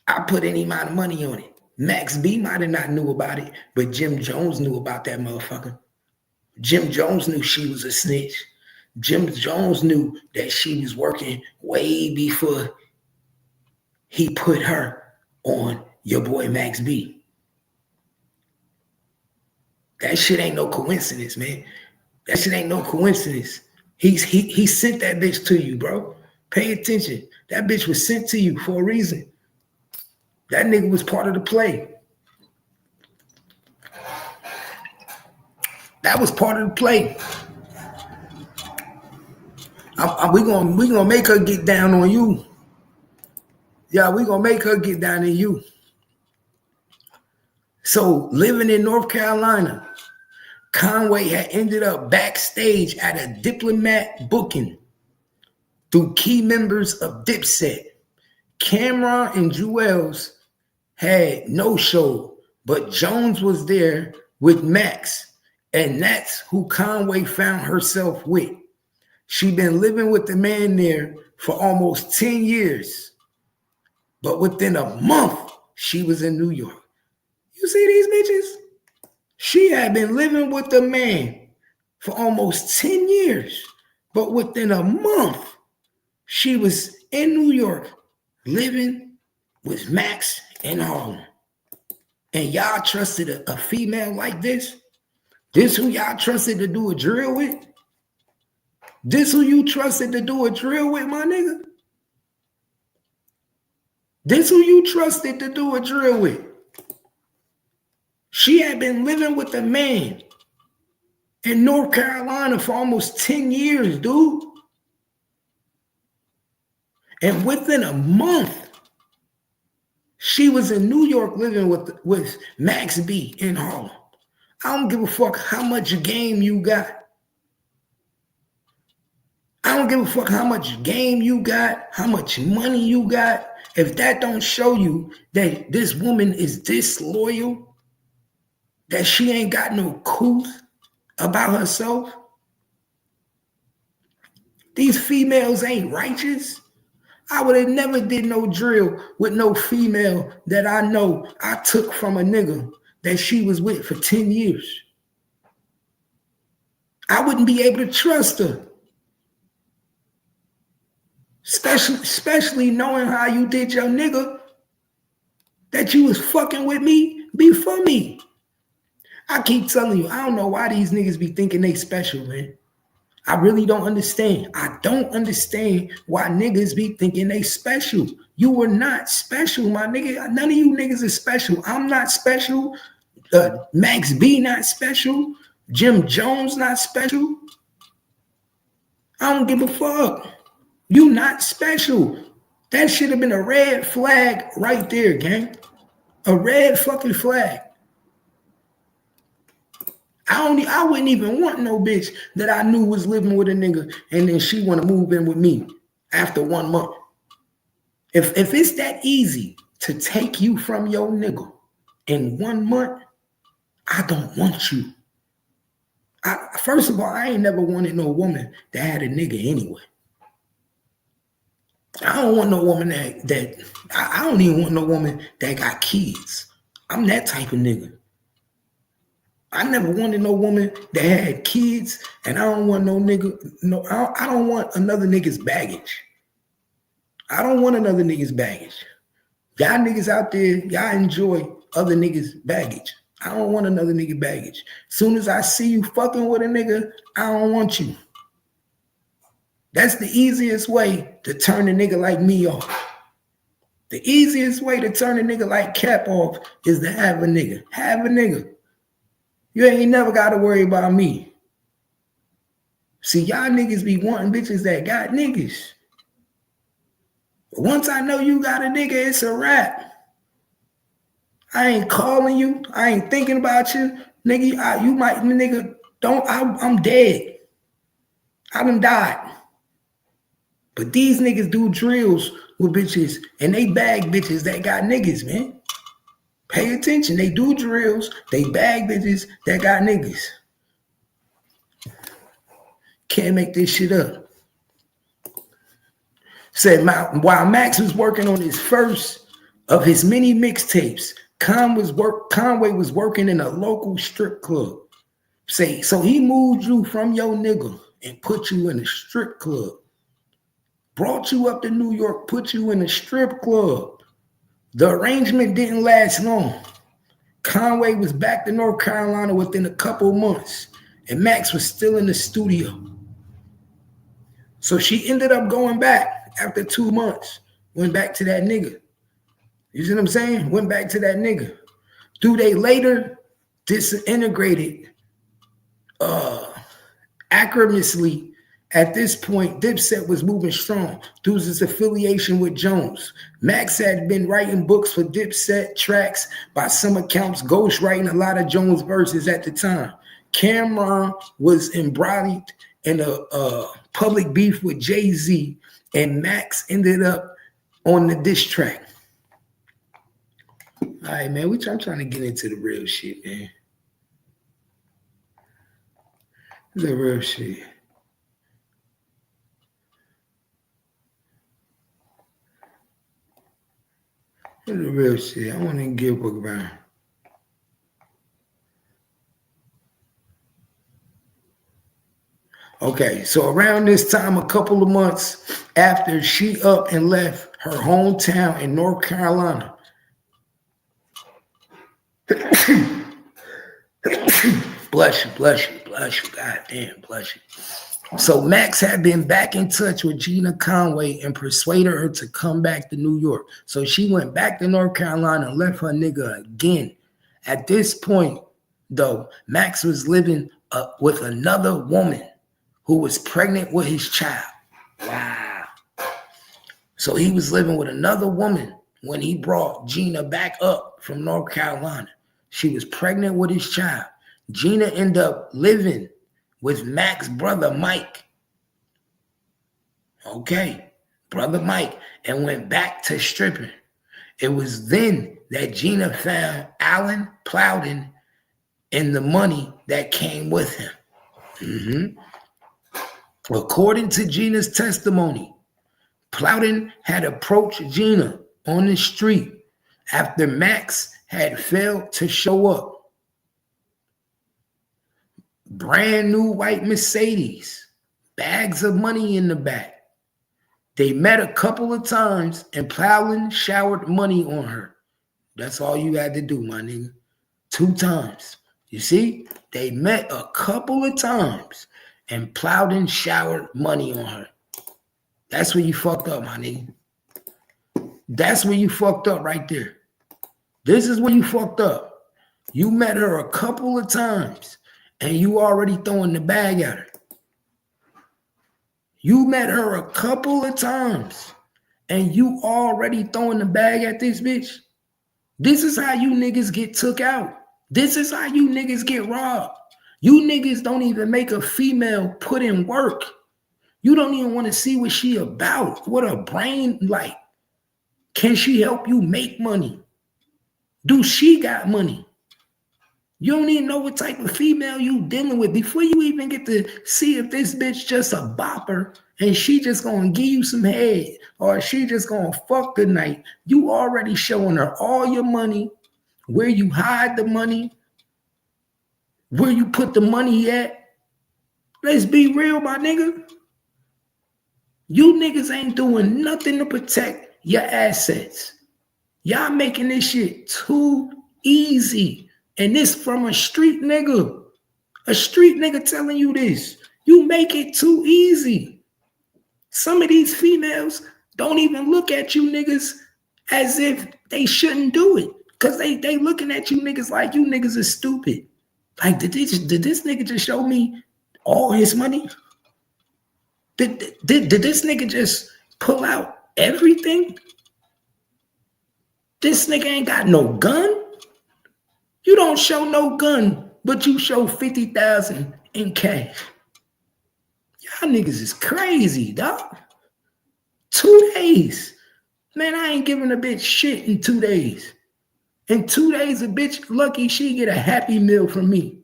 I put any amount of money on it. Max B might have not knew about it, but Jim Jones knew about that motherfucker. Jim Jones knew she was a snitch. Jim Jones knew that she was working way before he put her on your boy Max B. That shit ain't no coincidence, man. That shit ain't no coincidence. He sent that bitch to you, bro. Pay attention. That bitch was sent to you for a reason. That nigga was part of the play. That was part of the play. We gonna make her get down on you. Yeah, we gonna make her get down on you. So living in North Carolina, Conway had ended up backstage at a diplomat booking through key members of Dipset. Cameron and Juelz had no show, but Jones was there with Max, and that's who Conway found herself with. She'd been living with the man there for almost 10 years, but within a month, she was in New York. You see these bitches? She had been living with the man for almost 10 years, but within a month, she was in New York living with Max in Harlem. And y'all trusted a female like this? This who y'all trusted to do a drill with? This who you trusted to do a drill with, my nigga? This who you trusted to do a drill with? She had been living with a man in North Carolina for almost 10 years, dude. And within a month, she was in New York living with Max B in Harlem. I don't give a fuck how much game you got. I don't give a fuck how much game you got, how much money you got. If that don't show you that this woman is disloyal, that she ain't got no couth about herself, these females ain't righteous. I would have never did no drill with no female that I know I took from a nigga that she was with for 10 years. I wouldn't be able to trust her. Especially knowing how you did your nigga, that you was fucking with me before me. I keep telling you, I don't know why these niggas be thinking they special, man. I really don't understand. I don't understand why niggas be thinking they special. You were not special, my nigga. None of you niggas is special. I'm not special. Max B not special. Jim Jones not special. I don't give a fuck. You not special. That should have been a red flag right there, gang. A red fucking flag. I wouldn't even want no bitch that I knew was living with a nigga and then she want to move in with me after 1 month. If it's that easy to take you from your nigga in 1 month, I don't want you. First of all, I ain't never wanted no woman that had a nigga anyway. I don't want no woman that I don't even want no woman that got kids. I'm that type of nigga. I never wanted no woman that had kids, and I don't want no nigga. No, I don't want another nigga's baggage. I don't want another nigga's baggage. Y'all niggas out there, y'all enjoy other niggas' baggage. I don't want another nigga baggage. Soon as I see you fucking with a nigga, I don't want you. That's the easiest way to turn a nigga like me off. The easiest way to turn a nigga like Cap off is to have a nigga. Have a nigga. You ain't never got to worry about me. See, y'all niggas be wanting bitches that got niggas. But once I know you got a nigga, it's a wrap. I ain't calling you. I ain't thinking about you. Nigga, I'm dead. I done died. But these niggas do drills with bitches and they bag bitches that got niggas, man. Pay attention. They do drills. They bag bitches that got niggas. Can't make this shit up. Said while Max was working on his first of his many mixtapes, Conway was working in a local strip club. Say, so he moved you from your nigga and put you in a strip club. Brought you up to New York, put you in a strip club. The arrangement didn't last long. Conway was back to North Carolina within a couple months, and Max was still in the studio. So she ended up going back after 2 months, went back to that nigga. You see what I'm saying? Went back to that nigga. 2 days later, disintegrated acriminously At this point, Dipset was moving strong due to his affiliation with Jones. Max had been writing books for Dipset tracks, by some accounts, ghostwriting a lot of Jones verses at the time. Cameron was embroiled in a public beef with Jay-Z, and Max ended up on the diss track. All right, man, I'm trying to get into the real shit, man. The real shit. The real shit. I want to give a around. Okay, so around this time, a couple of months after she up and left her hometown in North Carolina, bless you, God damn, bless you. So Max had been back in touch with Gina Conway and persuaded her to come back to New York. So she went back to North Carolina and left her nigga again. At this point, though, Max was living with another woman who was pregnant with his child. Wow. So he was living with another woman when he brought Gina back up from North Carolina. She was pregnant with his child. Gina ended up living with Max's brother, Mike. Okay, brother Mike, and went back to stripping. It was then that Gina found Alan Plowden and the money that came with him. According to Gina's testimony, Plowden had approached Gina on the street after Max had failed to show up. Brand new white Mercedes, bags of money in the back. They met a couple of times and Plowden showered money on her. That's all you had to do, my nigga. 2 times. You see? They met a couple of times and Plowden showered money on her. That's where you fucked up, my nigga. That's where you fucked up right there. This is where you fucked up. You met her a couple of times and you already throwing the bag at her. You met her a couple of times and you already throwing the bag at this bitch. This is how you niggas get took out. This is how you niggas get robbed. You niggas don't even make a female put in work. You don't even want to see what she about, what her brain like. Can she help you make money? Do she got money? You don't even know what type of female you dealing with before you even get to see if this bitch just a bopper and she just gonna give you some head or she just gonna fuck the night. You already showing her all your money, where you hide the money, where you put the money at. Let's be real, my nigga. You niggas ain't doing nothing to protect your assets. Y'all making this shit too easy. And this from a street nigga. A street nigga telling you this. You make it too easy. Some of these females don't even look at you niggas as if they shouldn't do it. Because they looking at you niggas like you niggas are stupid. Like, did this nigga just show me all his money? Did this nigga just pull out everything? This nigga ain't got no gun. You don't show no gun, but you show 50,000 in cash. Y'all niggas is crazy, dog. 2 days. Man, I ain't giving a bitch shit in 2 days. In 2 days, a bitch lucky she get a Happy Meal from me.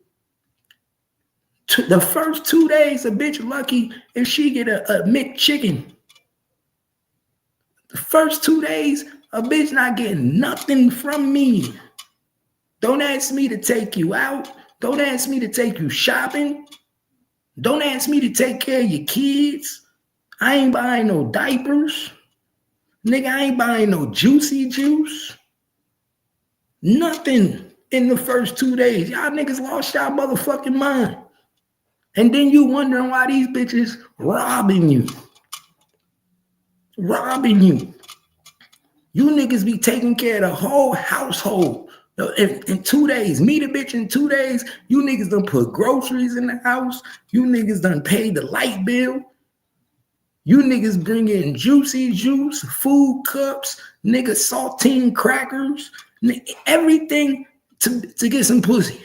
The first 2 days, a bitch lucky if she get a McChicken. The first 2 days, a bitch not getting nothing from me. Don't ask me to take you out. Don't ask me to take you shopping. Don't ask me to take care of your kids. I ain't buying no diapers. Nigga, I ain't buying no juicy juice. Nothing in the first 2 days. Y'all niggas lost y'all motherfucking mind. And then you wondering why these bitches robbing you. Robbing you. You niggas be taking care of the whole household. In 2 days, meet a bitch in 2 days, you niggas done put groceries in the house. You niggas done paid the light bill. You niggas bring in juicy juice, food cups, nigga saltine crackers, everything to get some pussy.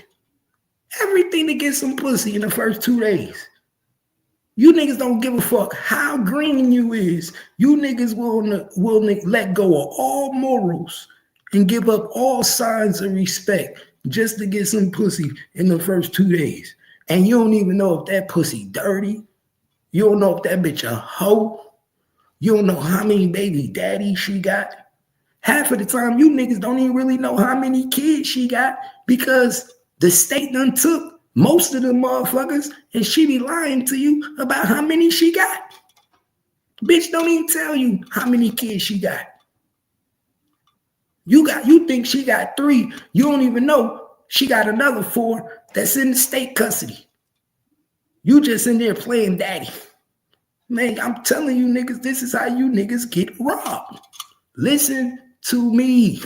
Everything to get some pussy in the first 2 days. You niggas don't give a fuck how green you is. You niggas will let go of all morals and give up all signs of respect just to get some pussy in the first 2 days. And you don't even know if that pussy dirty. You don't know if that bitch a hoe. You don't know how many baby daddies she got. Half of the time, you niggas don't even really know how many kids she got because the state done took most of the motherfuckers and she be lying to you about how many she got. Bitch don't even tell you how many kids she got. You think she got 3. You don't even know she got another 4 that's in the state custody. You just in there playing daddy. Man, I'm telling you niggas, this is how you niggas get robbed. Listen to me.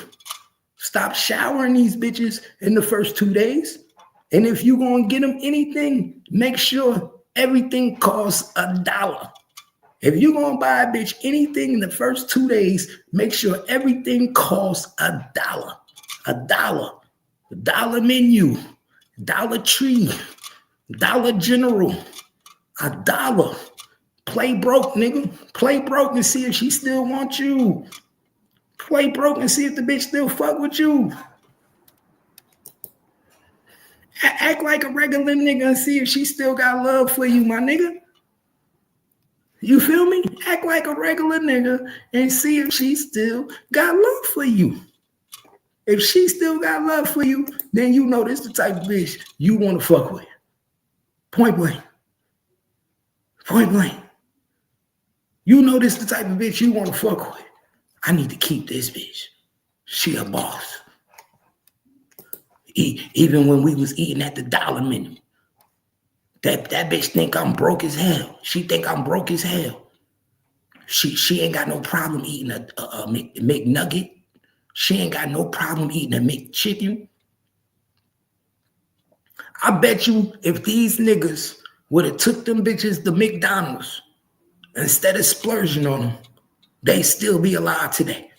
Stop showering these bitches in the first 2 days. And if you gonna get them anything, make sure everything costs $1. If you gonna buy a bitch anything in the first 2 days, make sure everything costs $1. $1 menu, Dollar Tree, Dollar General, $1. Play broke, nigga. Play broke and see if she still wants you. Play broke and see if the bitch still fuck with you. Act like a regular nigga and see if she still got love for you, my nigga. You feel me? Act like a regular nigga and see if she still got love for you. If she still got love for you, then you know this the type of bitch you want to fuck with. Point blank. Point blank. You know this the type of bitch you want to fuck with. I need to keep this bitch. She a boss. Even when we was eating at the dollar menu, that bitch think I'm broke as hell. She think I'm broke as hell. She ain't got no problem eating a McNugget. She ain't got no problem eating a McChicken. I bet you if these niggas would have took them bitches to McDonald's instead of splurging on them, they still be alive today.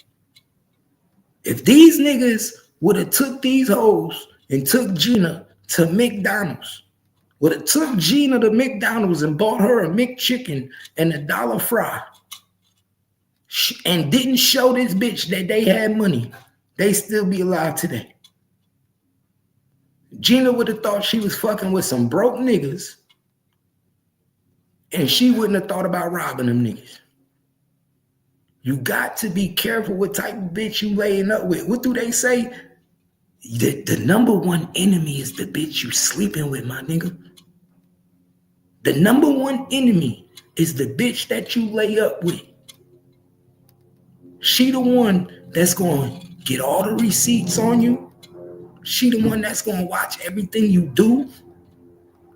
If these niggas would have took these hoes and took Gina to McDonald's, would have took Gina to McDonald's and bought her a McChicken and $1 fry, and didn't show this bitch that they had money, they still be alive today. Gina would have thought she was fucking with some broke niggas, and she wouldn't have thought about robbing them niggas. You got to be careful what type of bitch you laying up with. What do they say? The number one enemy is the bitch you sleeping with, my nigga. The number one enemy is the bitch that you lay up with. She the one that's going to get all the receipts on you. She the one that's going to watch everything you do.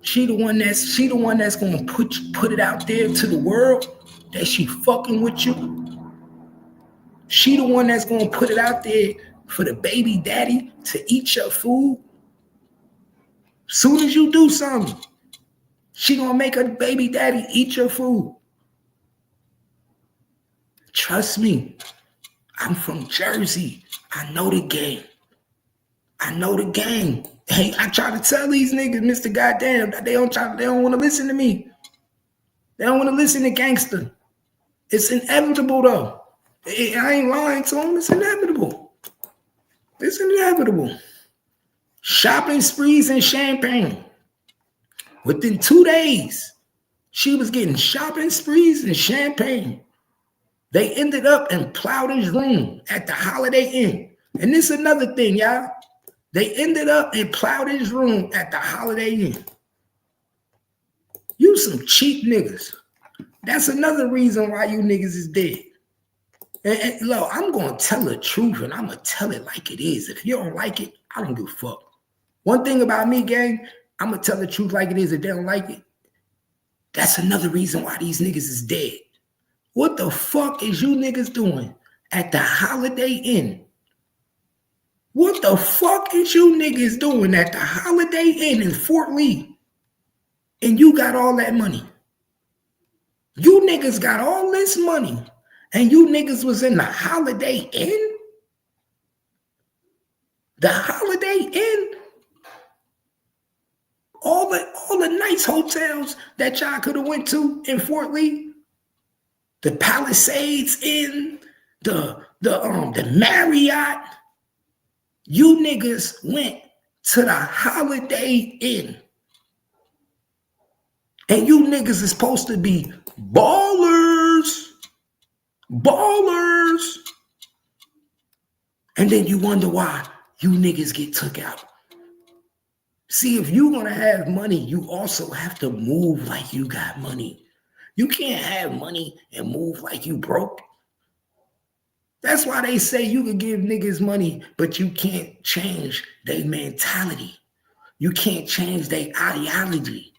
She the one that's going to put it out there to the world that she fucking with you. She the one that's going to put it out there for the baby daddy to eat your food. Soon as you do something, she going to make her baby daddy eat your food. Trust me, I'm from Jersey. I know the game. I know the game. Hey, I try to tell these niggas, Mr. Goddamn, that they don't want to listen to me. They don't want to listen to gangster. It's inevitable though. I ain't lying to them. It's inevitable. It's inevitable. Shopping sprees and champagne. Within 2 days, she was getting shopping sprees and champagne. They ended up in Plowden's room at the Holiday Inn. And this is another thing, y'all. They ended up in Plowden's room at the Holiday Inn. You some cheap niggas. That's another reason why you niggas is dead. And look, I'm going to tell the truth and I'm going to tell it like it is. If you don't like it, I don't give a fuck. One thing about me, gang, I'm going to tell the truth like it is. If they don't like it, that's another reason why these niggas is dead. What the fuck is you niggas doing at the Holiday Inn? What the fuck is you niggas doing at the Holiday Inn in Fort Lee? And you got all that money. You niggas got all this money and you niggas was in the Holiday Inn? The Holiday Inn? All the nice hotels that y'all could have went to in Fort Lee? The Palisades Inn, the Marriott. You niggas went to the Holiday Inn. And you niggas is supposed to be ballers. Ballers. And then you wonder why you niggas get took out. See, if you're going to have money, you also have to move like you got money. You can't have money and move like you broke. That's why they say you can give niggas money, but you can't change their mentality. You can't change their ideology.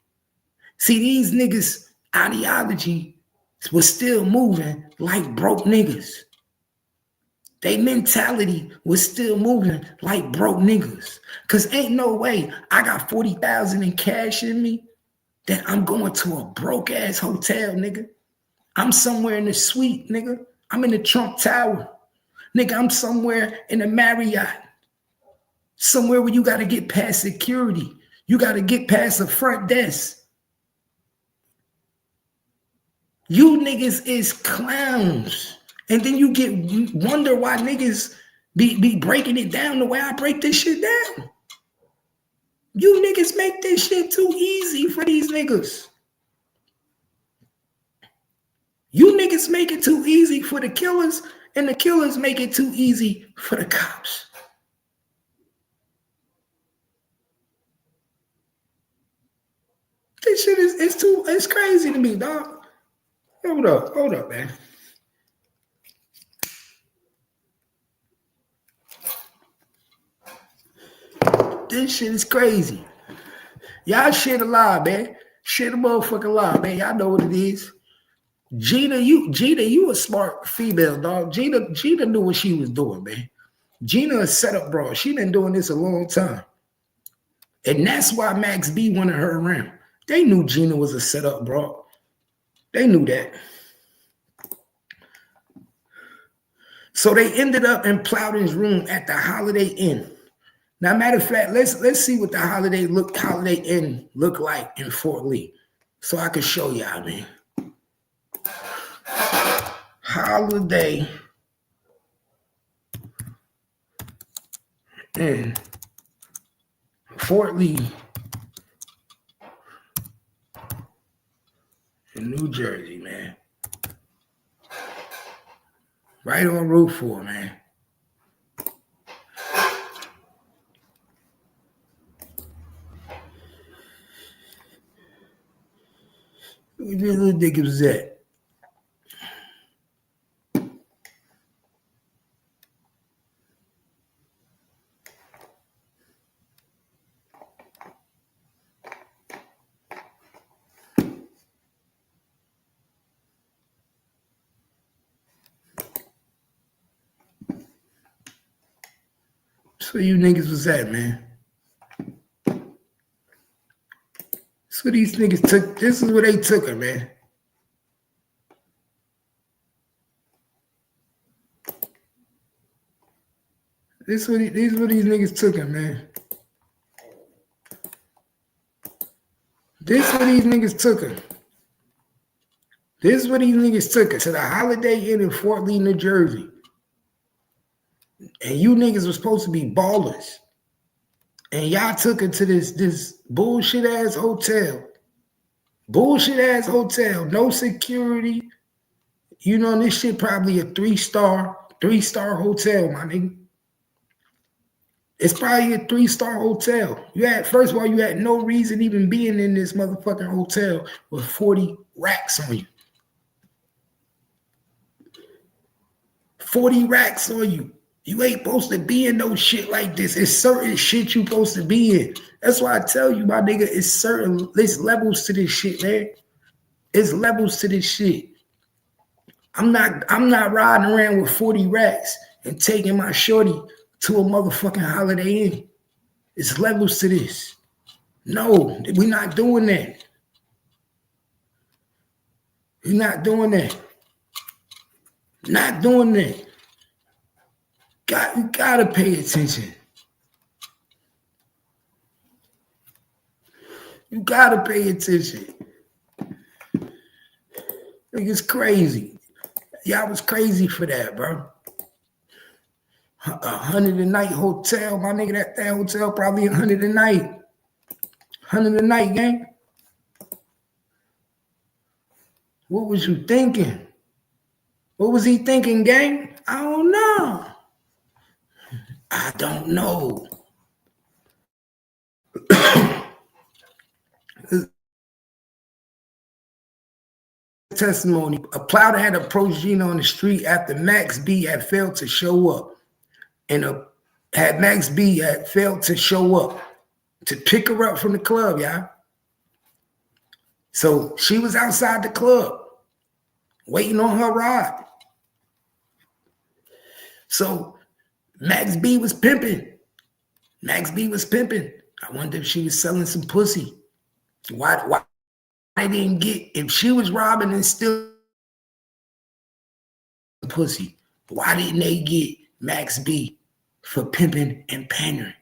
See, these niggas' ideology was still moving like broke niggas. Their mentality was still moving like broke niggas. Cause ain't no way I got 40,000 in cash in me that I'm going to a broke ass hotel, nigga. I'm somewhere in the suite, nigga. I'm in the Trump Tower. Nigga, I'm somewhere in the Marriott. Somewhere where you got to get past security. You got to get past the front desk. You niggas is clowns. And then you wonder why niggas be breaking it down the way I break this shit down. You niggas make this shit too easy for these niggas. You niggas make it too easy for the killers, and the killers make it too easy for the cops. This shit it's crazy to me, dog. Hold up, man. This shit is crazy. Y'all shit a lie, man. Shit a motherfucking lie, man. Y'all know what it is. Gina, you a smart female, dog. Gina knew what she was doing, man. Gina a setup bro. She been doing this a long time. And that's why Max B wanted her around. They knew Gina was a setup bro. They knew that. So they ended up in Plowden's room at the Holiday Inn. Now, matter of fact, let's see what the Holiday Inn look like in Fort Lee, so I can show y'all, man. Holiday Inn, Fort Lee, in New Jersey, man. Right on Route 4, man. Where the little nigga was at? So you niggas was at, man. So these niggas took, this is where they took her, man. This is where these niggas took her, man. This is where these niggas took her. This is where these niggas took her, to the Holiday Inn in Fort Lee, New Jersey. And you niggas were supposed to be ballers. And y'all took her to this bullshit ass hotel. Bullshit ass hotel. No security. You know, this shit probably a three-star hotel, my nigga. It's probably a 3-star hotel. First of all, you had no reason even being in this motherfucking hotel with 40 racks on you. 40 racks on you. You ain't supposed to be in no shit like this. It's certain shit you supposed to be in. That's why I tell you, my nigga, it's levels to this shit, man. It's levels to this shit. I'm not riding around with 40 racks and taking my shorty to a motherfucking Holiday Inn. It's levels to this. No, we're not doing that. You're not doing that. Not doing that. You gotta pay attention. You gotta pay attention. It's crazy. Y'all was crazy for that, bro. 100 a night hotel, my nigga. That hotel probably 100 a night. 100 a night, gang. What was you thinking? What was he thinking, gang? I don't know. I don't know. Testimony. A plouder had approached Gina on the street after Max B had failed to show up. Max B had failed to show up to pick her up from the club, y'all. So she was outside the club waiting on her ride. So Max B was pimping. Max B was pimping. I wonder if she was selling some pussy. Why they didn't get, if she was robbing and stealing pussy, why didn't they get Max B for pimping and pandering?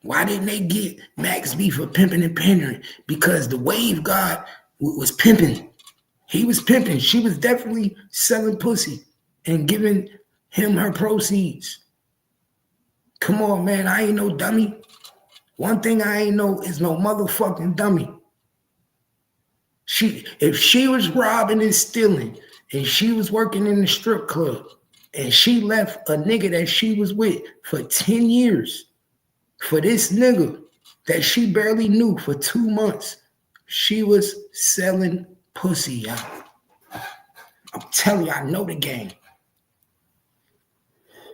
Why didn't they get Max B for pimping and pandering? Because the wave god was pimping. He was pimping. She was definitely selling pussy and giving him her proceeds. Come on, man. I ain't no dummy. One thing I ain't no is no motherfucking dummy. If she was robbing and stealing and she was working in the strip club and she left a nigga that she was with for 10 years for this nigga that she barely knew for 2 months, she was selling pussy, y'all. I'm telling you, I know the game.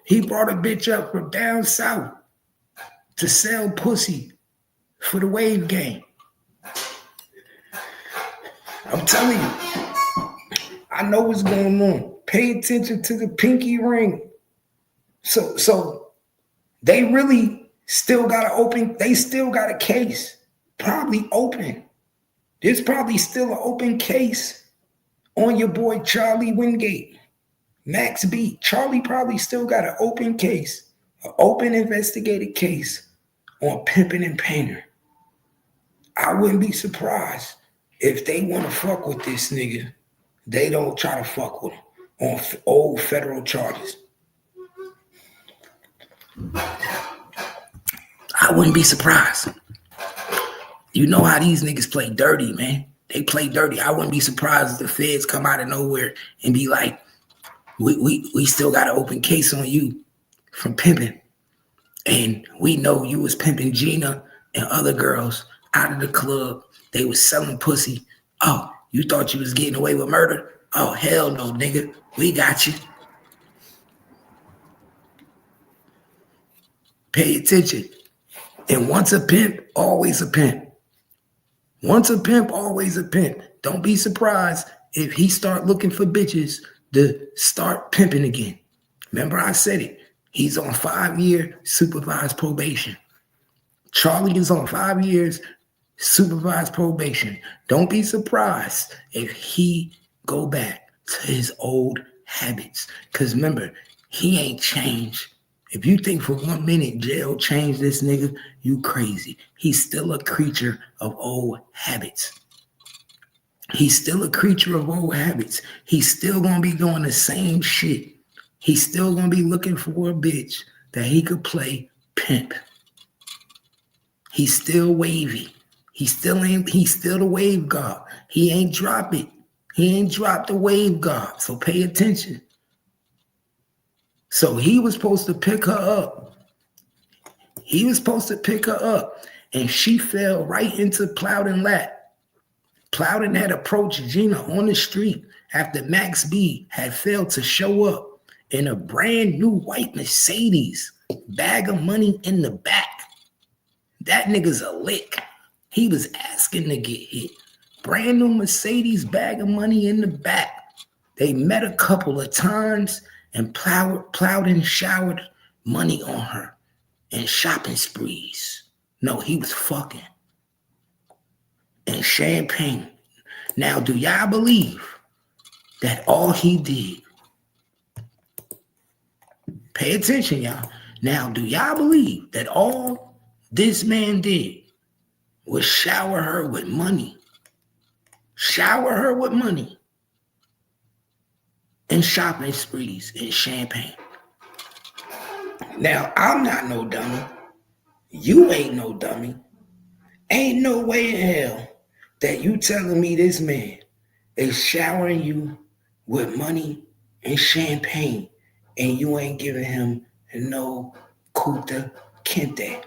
He brought a bitch up from down south to sell pussy for the wave game. I'm telling you, I know what's going on. Pay attention to the pinky ring. So they really still got a case, probably open. There's probably still an open case on your boy Charlie Wingate, Max B. Charlie probably still got an open case, an open investigated case on pimping and painter. I wouldn't be surprised if they want to fuck with this nigga, they don't try to fuck with him on old federal charges. I wouldn't be surprised. You know how these niggas play dirty, man. They play dirty. I wouldn't be surprised if the feds come out of nowhere and be like, we still got an open case on you from pimping. And we know you was pimping Gina and other girls out of the club. They was selling pussy. Oh, you thought you was getting away with murder? Oh, hell no, nigga. We got you. Pay attention. And once a pimp, always a pimp. Once a pimp, always a pimp. Don't be surprised if he start looking for bitches to start pimping again. Remember I said it. He's on 5-year supervised probation. Charlie is on 5 years supervised probation. Don't be surprised if he go back to his old habits. Because remember, he ain't changed. If you think for 1 minute jail changed this nigga, you crazy. He's still a creature of old habits. He's still a creature of old habits. He's still going to be doing the same shit. He's still going to be looking for a bitch that he could play pimp. He's still wavy. He's still the wave god. He ain't drop it. He ain't dropped the wave god. So pay attention. So he was supposed to pick her up. And she fell right into Plowden lap. Plowden had approached Gina on the street after Max B had failed to show up in a brand new white Mercedes, bag of money in the back. That nigga's a lick. He was asking to get hit. Brand new Mercedes, bag of money in the back. They met a couple of times and Plowden showered money on her and shopping sprees. No, he was fucking. And champagne. Now, do y'all believe that all he did? Pay attention, y'all. Now, do y'all believe that all this man did was shower her with money? Shower her with money and shopping sprees and champagne. Now, I'm not no dummy. You ain't no dummy. Ain't no way in hell that you telling me this man is showering you with money and champagne and you ain't giving him no Kuta Kente.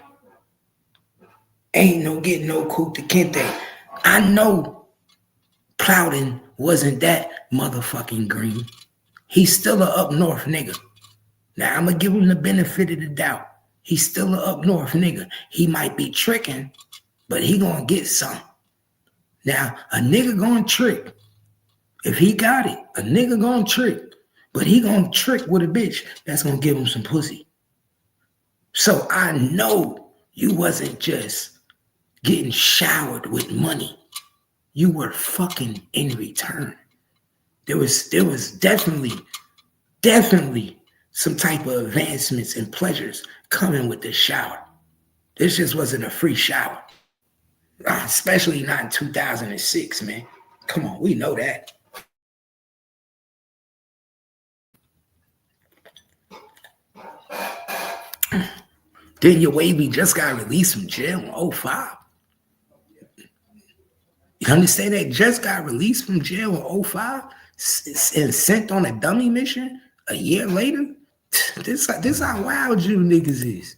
Ain't no getting no Kuta Kente. I know Plowden wasn't that motherfucking green. He's still a up north nigga. Now, I'm going to give him the benefit of the doubt. He's still a up north nigga. He might be tricking, but he going to get some. Now, a nigga going to trick. If he got it, a nigga going to trick. But he going to trick with a bitch that's going to give him some pussy. So I know you wasn't just getting showered with money. You were fucking in return. There was definitely some type of advancements and pleasures coming with this shower. This just wasn't a free shower. Especially not in 2006, man. Come on, we know that. Then your wavy just got released from jail in 2005. You understand that? Just got released from jail in 2005 and sent on a dummy mission a year later. This how wild you niggas is.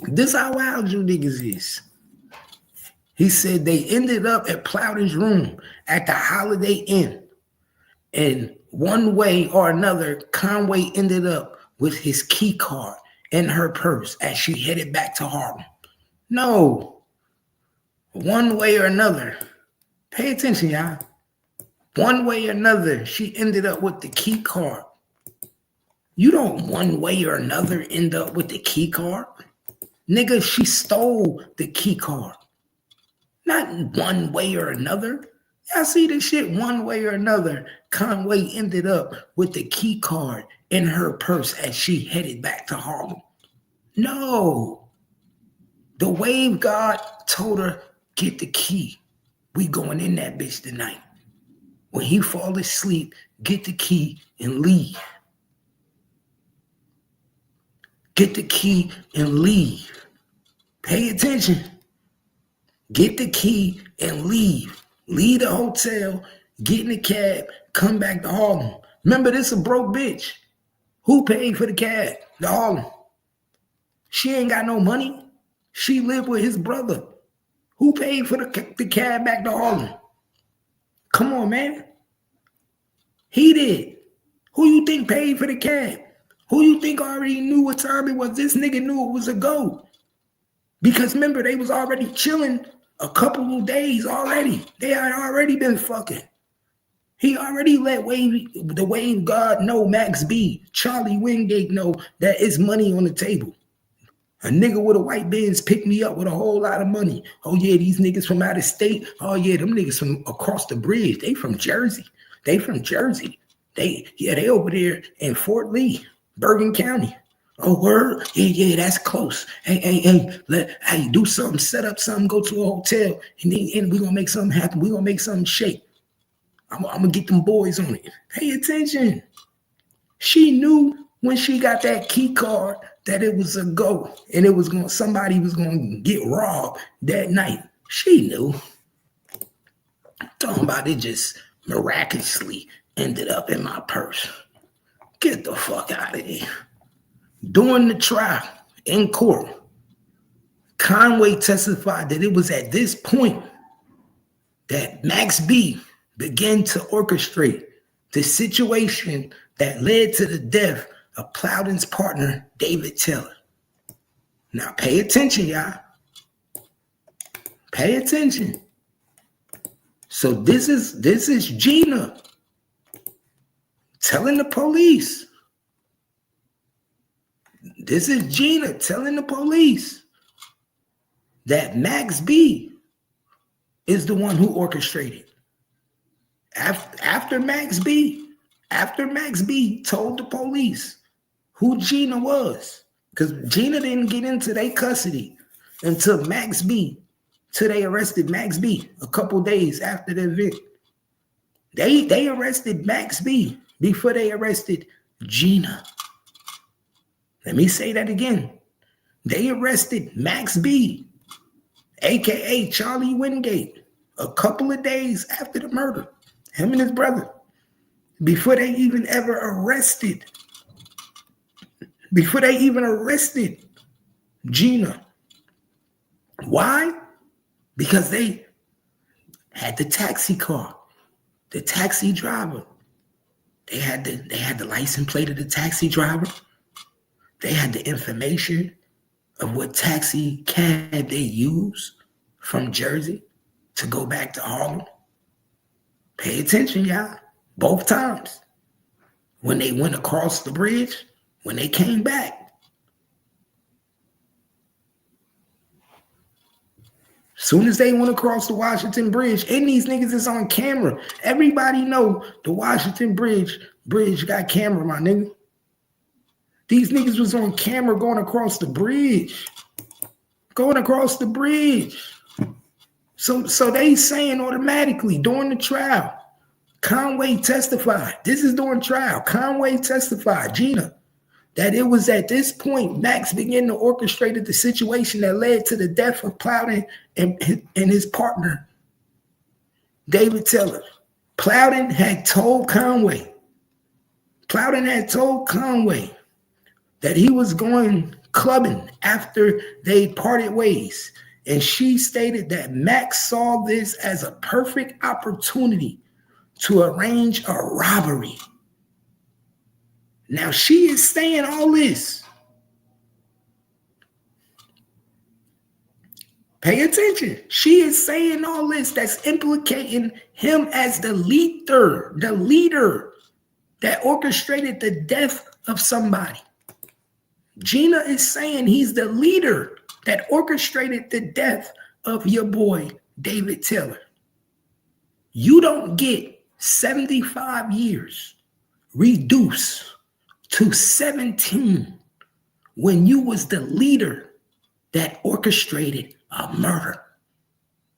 This how wild you niggas is. He said they ended up at Plowden's room at the Holiday Inn. And one way or another, Conway ended up with his key card in her purse as she headed back to Harlem. No. One way or another. Pay attention, y'all. One way or another, she ended up with the key card. You don't one way or another end up with the key card. Nigga, she stole the key card. Not one way or another. Y'all see this shit one way or another. Conway ended up with the key card in her purse as she headed back to Harlem. No. The wave god told her, get the key. We going in that bitch tonight. When he fall asleep, get the key and leave. Get the key and leave. Pay attention. Get the key and leave. Leave the hotel, get in the cab, come back to Harlem. Remember, this a broke bitch. Who paid for the cab to Harlem? She ain't got no money. She lived with his brother. Who paid for the cab back to Harlem? Come on, man. He did. Who you think paid for the cab? Who you think already knew what time it was? This nigga knew it was a go. Because remember, they was already chilling a couple of days already. They had already been fucking. He already let the wave god know, Max B, Charlie Wingate know that it's money on the table. A nigga with a white Benz picked me up with a whole lot of money. Oh yeah, these niggas from out of state. Oh yeah, them niggas from across the bridge. They from Jersey. They over there in Fort Lee, Bergen County. Oh, word? Yeah, that's close. Hey, do something, set up something, go to a hotel, and we're gonna make something happen. We're gonna make something shake. I'm gonna get them boys on it. Pay attention. She knew when she got that key card that it was a go, and somebody was gonna get robbed that night. She knew. I'm talking about it just miraculously ended up in my purse. Get the fuck out of here. During the trial in court, Conway testified that it was at this point that Max B began to orchestrate the situation that led to the death of Plowden's partner, David Taylor. Now pay attention, y'all. Pay attention. So this is Gina telling the police. This is Gina telling the police that Max B is the one who orchestrated After Max B told the police who Gina was, because Gina didn't get into their custody until they arrested Max B a couple days after the event. They arrested Max B before they arrested Gina. Let me say that again. They arrested Max B, aka Charlie Wingate, a couple of days after the murder, him and his brother, before they even arrested Gina. Why? Because they had the taxi car, the taxi driver. They had the license plate of the taxi driver. They had the information of what taxi cab they used from Jersey to go back to Harlem. Pay attention, y'all. Both times. When they went across the bridge, when they came back. Soon as they went across the Washington Bridge, and these niggas is on camera. Everybody know the Washington Bridge got camera, my nigga. These niggas was on camera going across the bridge. So they saying automatically during the trial, Conway testified. This is during trial. Conway testified, Gina, that it was at this point Max began to orchestrate the situation that led to the death of Plowden and his partner, David Taylor. Plowden had told Conway that he was going clubbing after they parted ways. And she stated that Max saw this as a perfect opportunity to arrange a robbery. Now she is saying all this. Pay attention. She is saying all this that's implicating him as the leader that orchestrated the death of somebody. Gina is saying he's the leader that orchestrated the death of your boy, David Taylor. You don't get 75 years reduced to 17 when you was the leader that orchestrated a murder.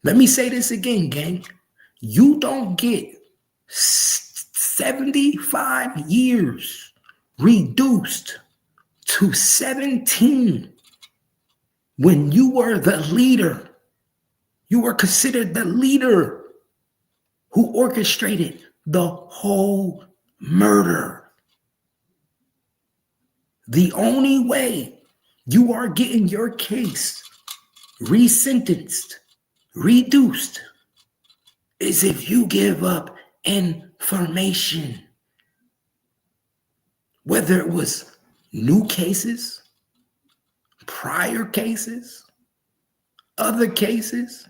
Let me say this again, gang. You don't get 75 years reduced to 17 when you were the leader. You were considered the leader who orchestrated the whole murder. The only way you are getting your case resentenced, reduced, is if you give up information. Whether it was new cases, prior cases, other cases.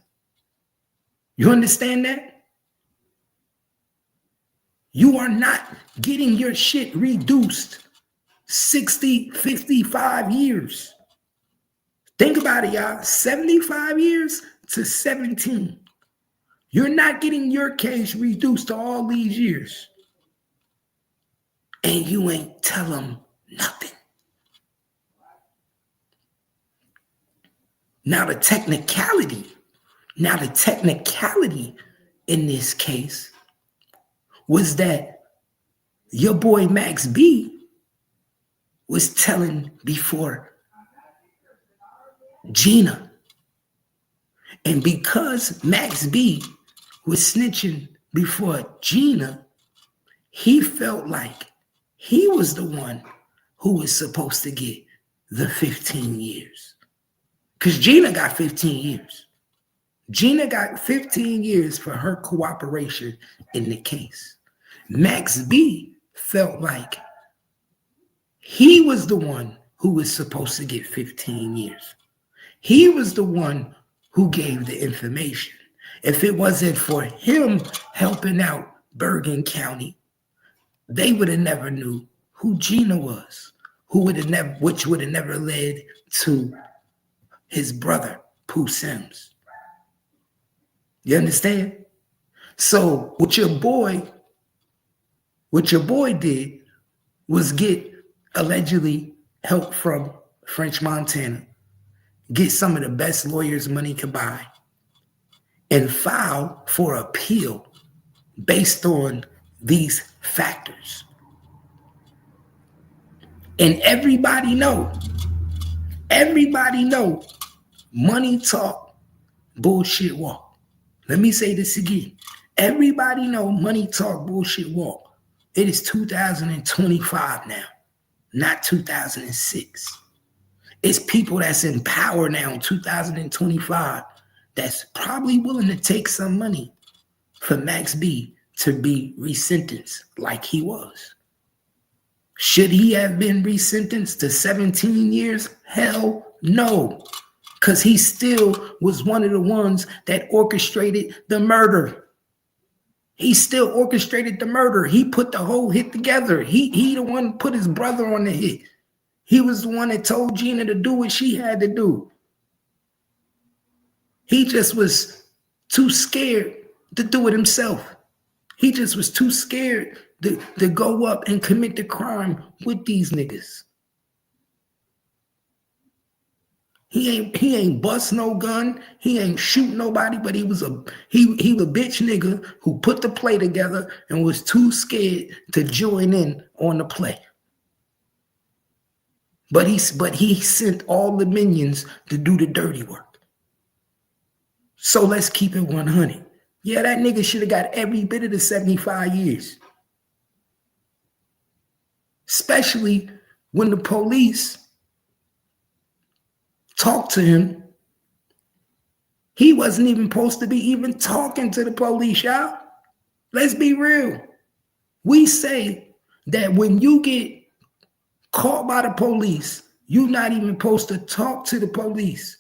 You understand that? You are not getting your shit reduced 60, 55 years. Think about it, y'all. 75 years to 17. You're not getting your case reduced to all these years. And you ain't tell them nothing. Now the technicality in this case was that your boy Max B was telling before Gina. And because Max B was snitching before Gina, he felt like he was the one who was supposed to get the 15 years. Because Gina got 15 years. Gina got 15 years for her cooperation in the case. Max B felt like he was the one who was supposed to get 15 years. He was the one who gave the information. If it wasn't for him helping out Bergen County, they would have never knew who Gina was, which would have never led to his brother, Pooh Sims. You understand? So what your boy did was get allegedly help from French Montana, get some of the best lawyers money could buy, and file for appeal based on these factors. And everybody know, money talk, bullshit walk. Let me say this again. Everybody know money talk, bullshit walk. It is 2025 now, not 2006. It's people that's in power now in 2025 that's probably willing to take some money for Max B to be resentenced like he was. Should he have been resentenced to 17 years? Hell no, because he still was one of the ones that orchestrated the murder. He still orchestrated the murder. He put the whole hit together. He the one put his brother on the hit. He was the one that told Gina to do what she had to do. He just was too scared to do it himself. He just was too scared to go up and commit the crime with these niggas. He ain't bust no gun. He ain't shoot nobody, but he was a bitch nigga who put the play together and was too scared to join in on the play. But he sent all the minions to do the dirty work. So let's keep it 100. Yeah, that nigga should have got every bit of the 75 years. Especially when the police talked to him. He wasn't even supposed to be even talking to the police, y'all. Let's be real. We say that when you get caught by the police, you're not even supposed to talk to the police.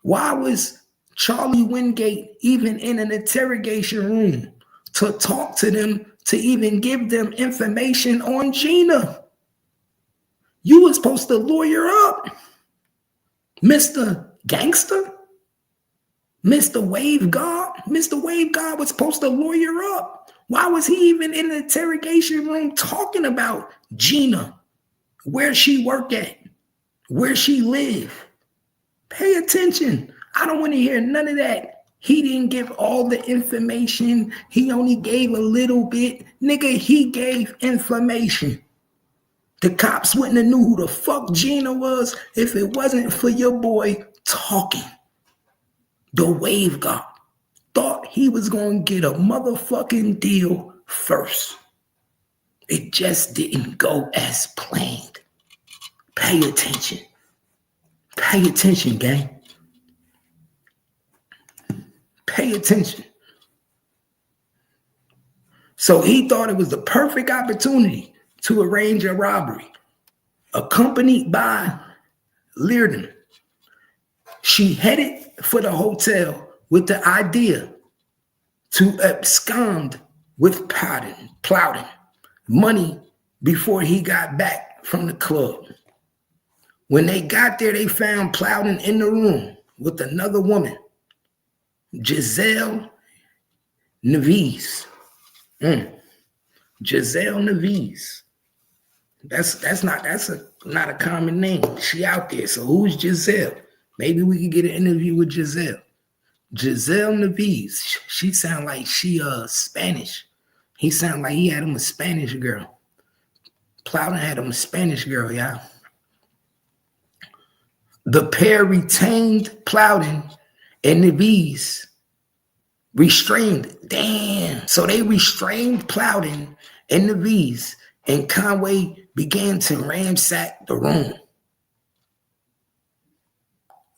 Why was Charlie Wingate even in an interrogation room to talk to them, to even give them information on Gina? You were supposed to lawyer up, Mr. Gangster, Mr. Wave God. Mr. Wave God was supposed to lawyer up. Why was he even in an interrogation room talking about Gina, where she work at, where she live? Pay attention. I don't want to hear none of that. He didn't give all the information. He only gave a little bit. Nigga, he gave information. The cops wouldn't have knew who the fuck Gina was if it wasn't for your boy talking. The wave god thought he was going to get a motherfucking deal first. It just didn't go as planned. Pay attention. Pay attention, gang. Pay attention. So he thought it was the perfect opportunity to arrange a robbery, accompanied by Learden. She headed for the hotel with the idea to abscond with Plowden money before he got back from the club. When they got there, they found Plowden in the room with another woman, Giselle Neves. Giselle Neves. That's not a common name. She out there. So who's Giselle? Maybe we could get an interview with Giselle. Giselle Neves. She sound like she Spanish. He sound like he had him a Spanish girl. Plowden had him a Spanish girl, y'all. The pair retained Plowden and Neves. Restrained. Damn. So they restrained Plowden and Neves, and Conway began to ransack the room,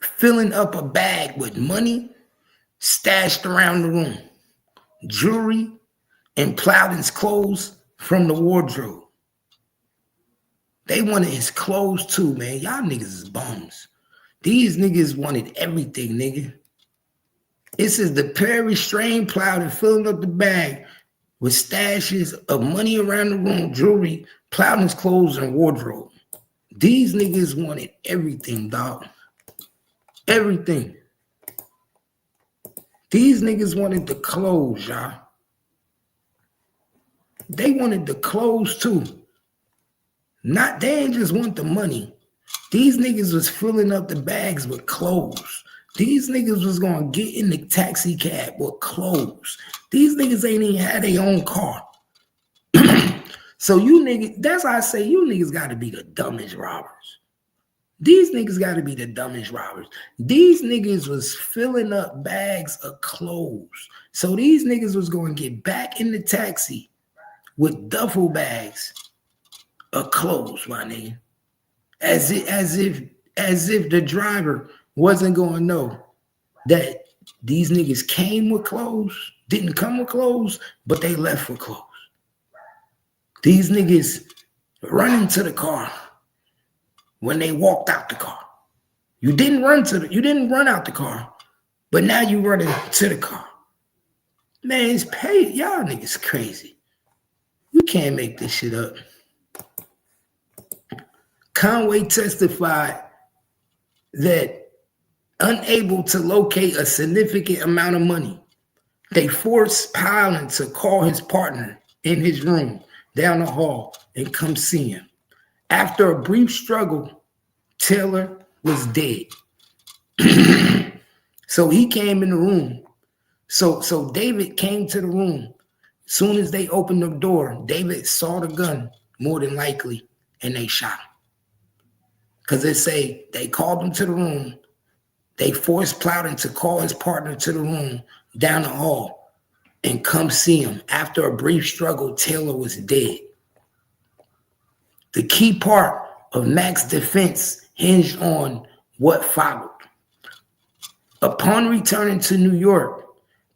filling up a bag with money stashed around the room, jewelry, and Plowden's clothes from the wardrobe. They wanted his clothes too, man. Y'all niggas is bums. These niggas wanted everything, nigga. This is the pair restrained Plowden, filling up the bag with stashes of money around the room, jewelry, Plowden's clothes, and wardrobe. These niggas wanted everything, dog. Everything. These niggas wanted the clothes, y'all. they wanted the clothes too. They ain't just want the money. These niggas was filling up the bags with clothes. These niggas was gonna get in the taxi cab with clothes. These niggas ain't even had their own car. So you niggas, that's why I say you niggas gotta be the dumbest robbers. These niggas gotta be the dumbest robbers. These niggas was filling up bags of clothes. So these niggas was gonna get back in the taxi with duffel bags of clothes, my nigga. As if the driver wasn't gonna know that these niggas came with clothes, didn't come with clothes, but they left with clothes. These niggas running to the car when they walked out the car. You didn't run out the car, but now you running to the car. Man, it's paid. Y'all niggas crazy. You can't make this shit up. Conway testified that unable to locate a significant amount of money, they forced Powell to call his partner in his room down the hall and come see him. After a brief struggle, Taylor was dead. So he came in the room. So David came to the room. Soon as they opened the door, David saw the gun, more than likely, and they shot him. Because they say they called him to the room. They forced Plowden to call his partner to the room down the hall and come see him. After a brief struggle, Taylor was dead. The key part of Mac's defense hinged on what followed. Upon returning to New York,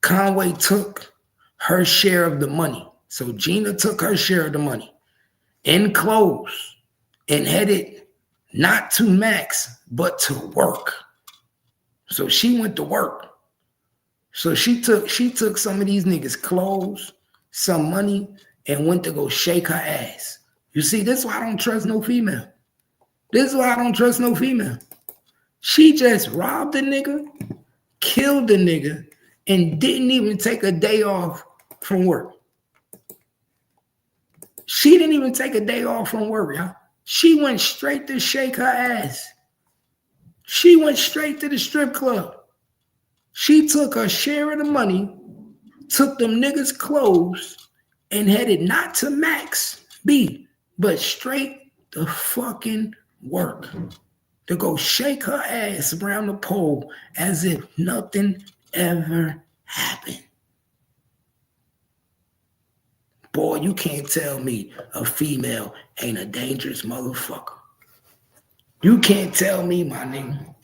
Conway took her share of the money. So Gina took her share of the money in clothes and headed not to Mac's, but to work. So she went to work. So she took some of these niggas' clothes, some money, and went to go shake her ass. You see, this is why I don't trust no female. This is why I don't trust no female. She just robbed a nigga, killed a nigga, and didn't even take a day off from work. She didn't even take a day off from work, y'all. She went straight to shake her ass. She went straight to the strip club. She took her share of the money, took them niggas' clothes, and headed not to Max B, but straight to fucking work. To go shake her ass around the pole as if nothing ever happened. Boy, you can't tell me a female ain't a dangerous motherfucker. You can't tell me, my nigga.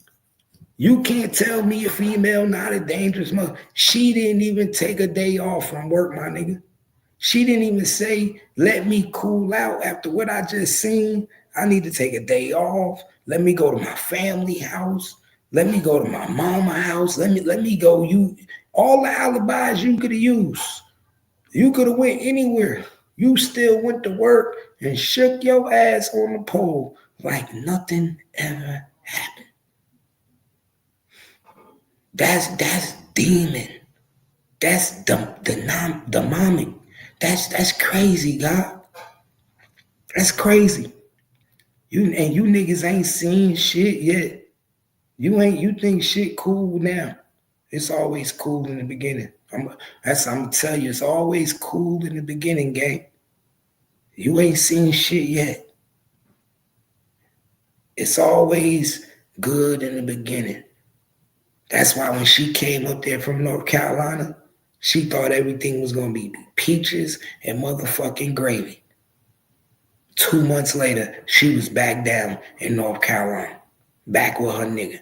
You can't tell me a female not a dangerous mother. She didn't even take a day off from work, my nigga. She didn't even say, let me cool out after what I just seen. I need to take a day off. Let me go to my family house. Let me go to my mama house. Let me go. All the alibis you could have used. You could have went anywhere. You still went to work and shook your ass on the pole like nothing ever happened. That's demon. That's demonic. That's crazy, God. That's crazy. You niggas ain't seen shit yet. You think shit cool now. It's always cool in the beginning. I'm gonna tell you, it's always cool in the beginning, gang. You ain't seen shit yet. It's always good in the beginning. That's why when she came up there from North Carolina, she thought everything was gonna be peaches and motherfucking gravy. 2 months later, she was back down in North Carolina, back with her nigga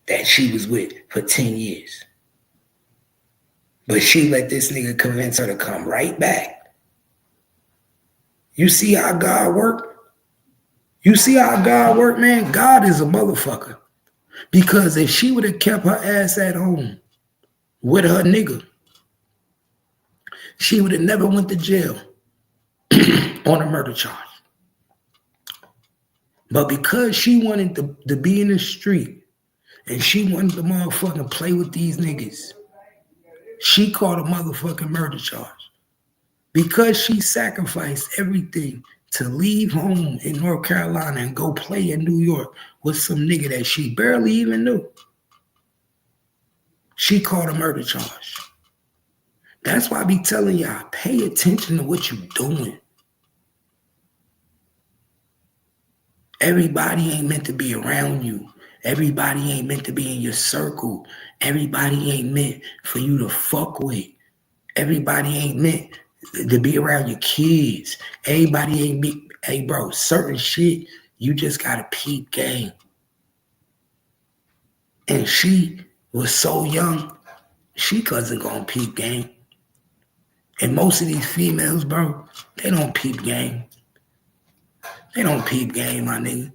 that she was with for 10 years. But she let this nigga convince her to come right back. You see how God work? You see how God work, man? God is a motherfucker. Because if she would have kept her ass at home with her nigga, she would have never went to jail on a murder charge. But because she wanted to be in the street and she wanted to motherfucking play with these niggas, she caught a motherfucking murder charge because she sacrificed everything to leave home in North Carolina and go play in New York with some nigga that she barely even knew. She caught a murder charge. That's why I be telling y'all, pay attention to what you're doing. Everybody ain't meant to be around you. Everybody ain't meant to be in your circle. Everybody ain't meant for you to fuck with. Everybody ain't meant to be around your kids. Everybody ain't be, hey bro, certain shit, you just gotta peep game. And she was so young, she wasn't gonna peep game. And most of these females, bro, they don't peep game. They don't peep game, my nigga.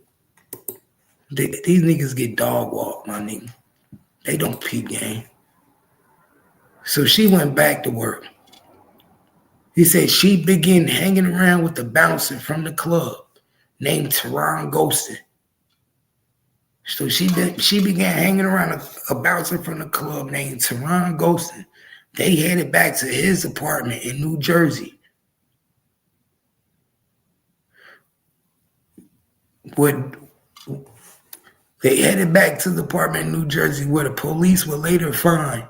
These niggas get dog walked, my nigga. They don't peep game. So she went back to work. He said she began hanging around with the bouncer from the club named Teron Ghostin. So she began hanging around a bouncer from the club named Teron Ghostin. They headed back to his apartment in New Jersey. They headed back to the apartment in New Jersey where the police would later find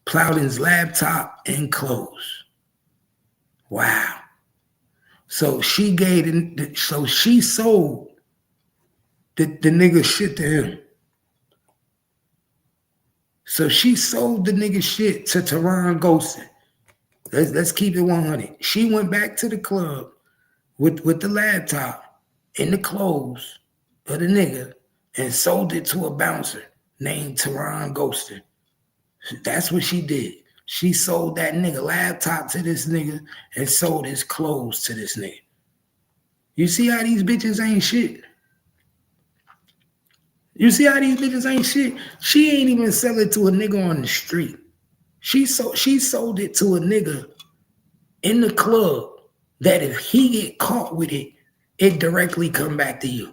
Plowden's laptop and clothes. Wow. So she sold the nigga shit to him. So she sold the nigga shit to Teron Ghostin. Let's keep it 100. She went back to the club with the laptop and the clothes of the nigga and sold it to a bouncer named Teron Ghostin. That's what she did. She sold that nigga laptop to this nigga and sold his clothes to this nigga. You see how these bitches ain't shit? You see how these bitches ain't shit? She ain't even sell it to a nigga on the street. She sold it to a nigga in the club that if he get caught with it, it directly come back to you.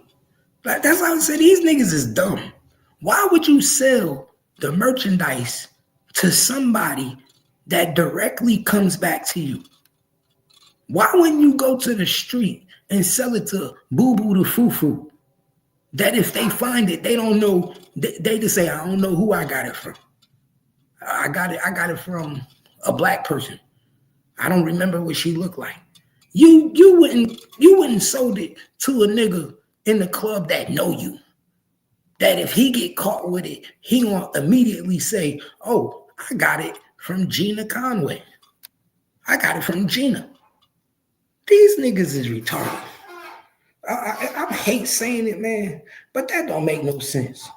Like, that's why I said these niggas is dumb. Why would you sell the merchandise to somebody that directly comes back to you? Why wouldn't you go to the street and sell it to Boo Boo the Foo-Foo? That if they find it, they don't know, they just say, I don't know who I got it from. I got it from a black person. I don't remember what she looked like. You wouldn't sold it to a nigga in the club that know you. That if he get caught with it, he gonna immediately say, oh, I got it from Gina Conway. I got it from Gina. These niggas is retarded. I hate saying it, man, but that don't make no sense.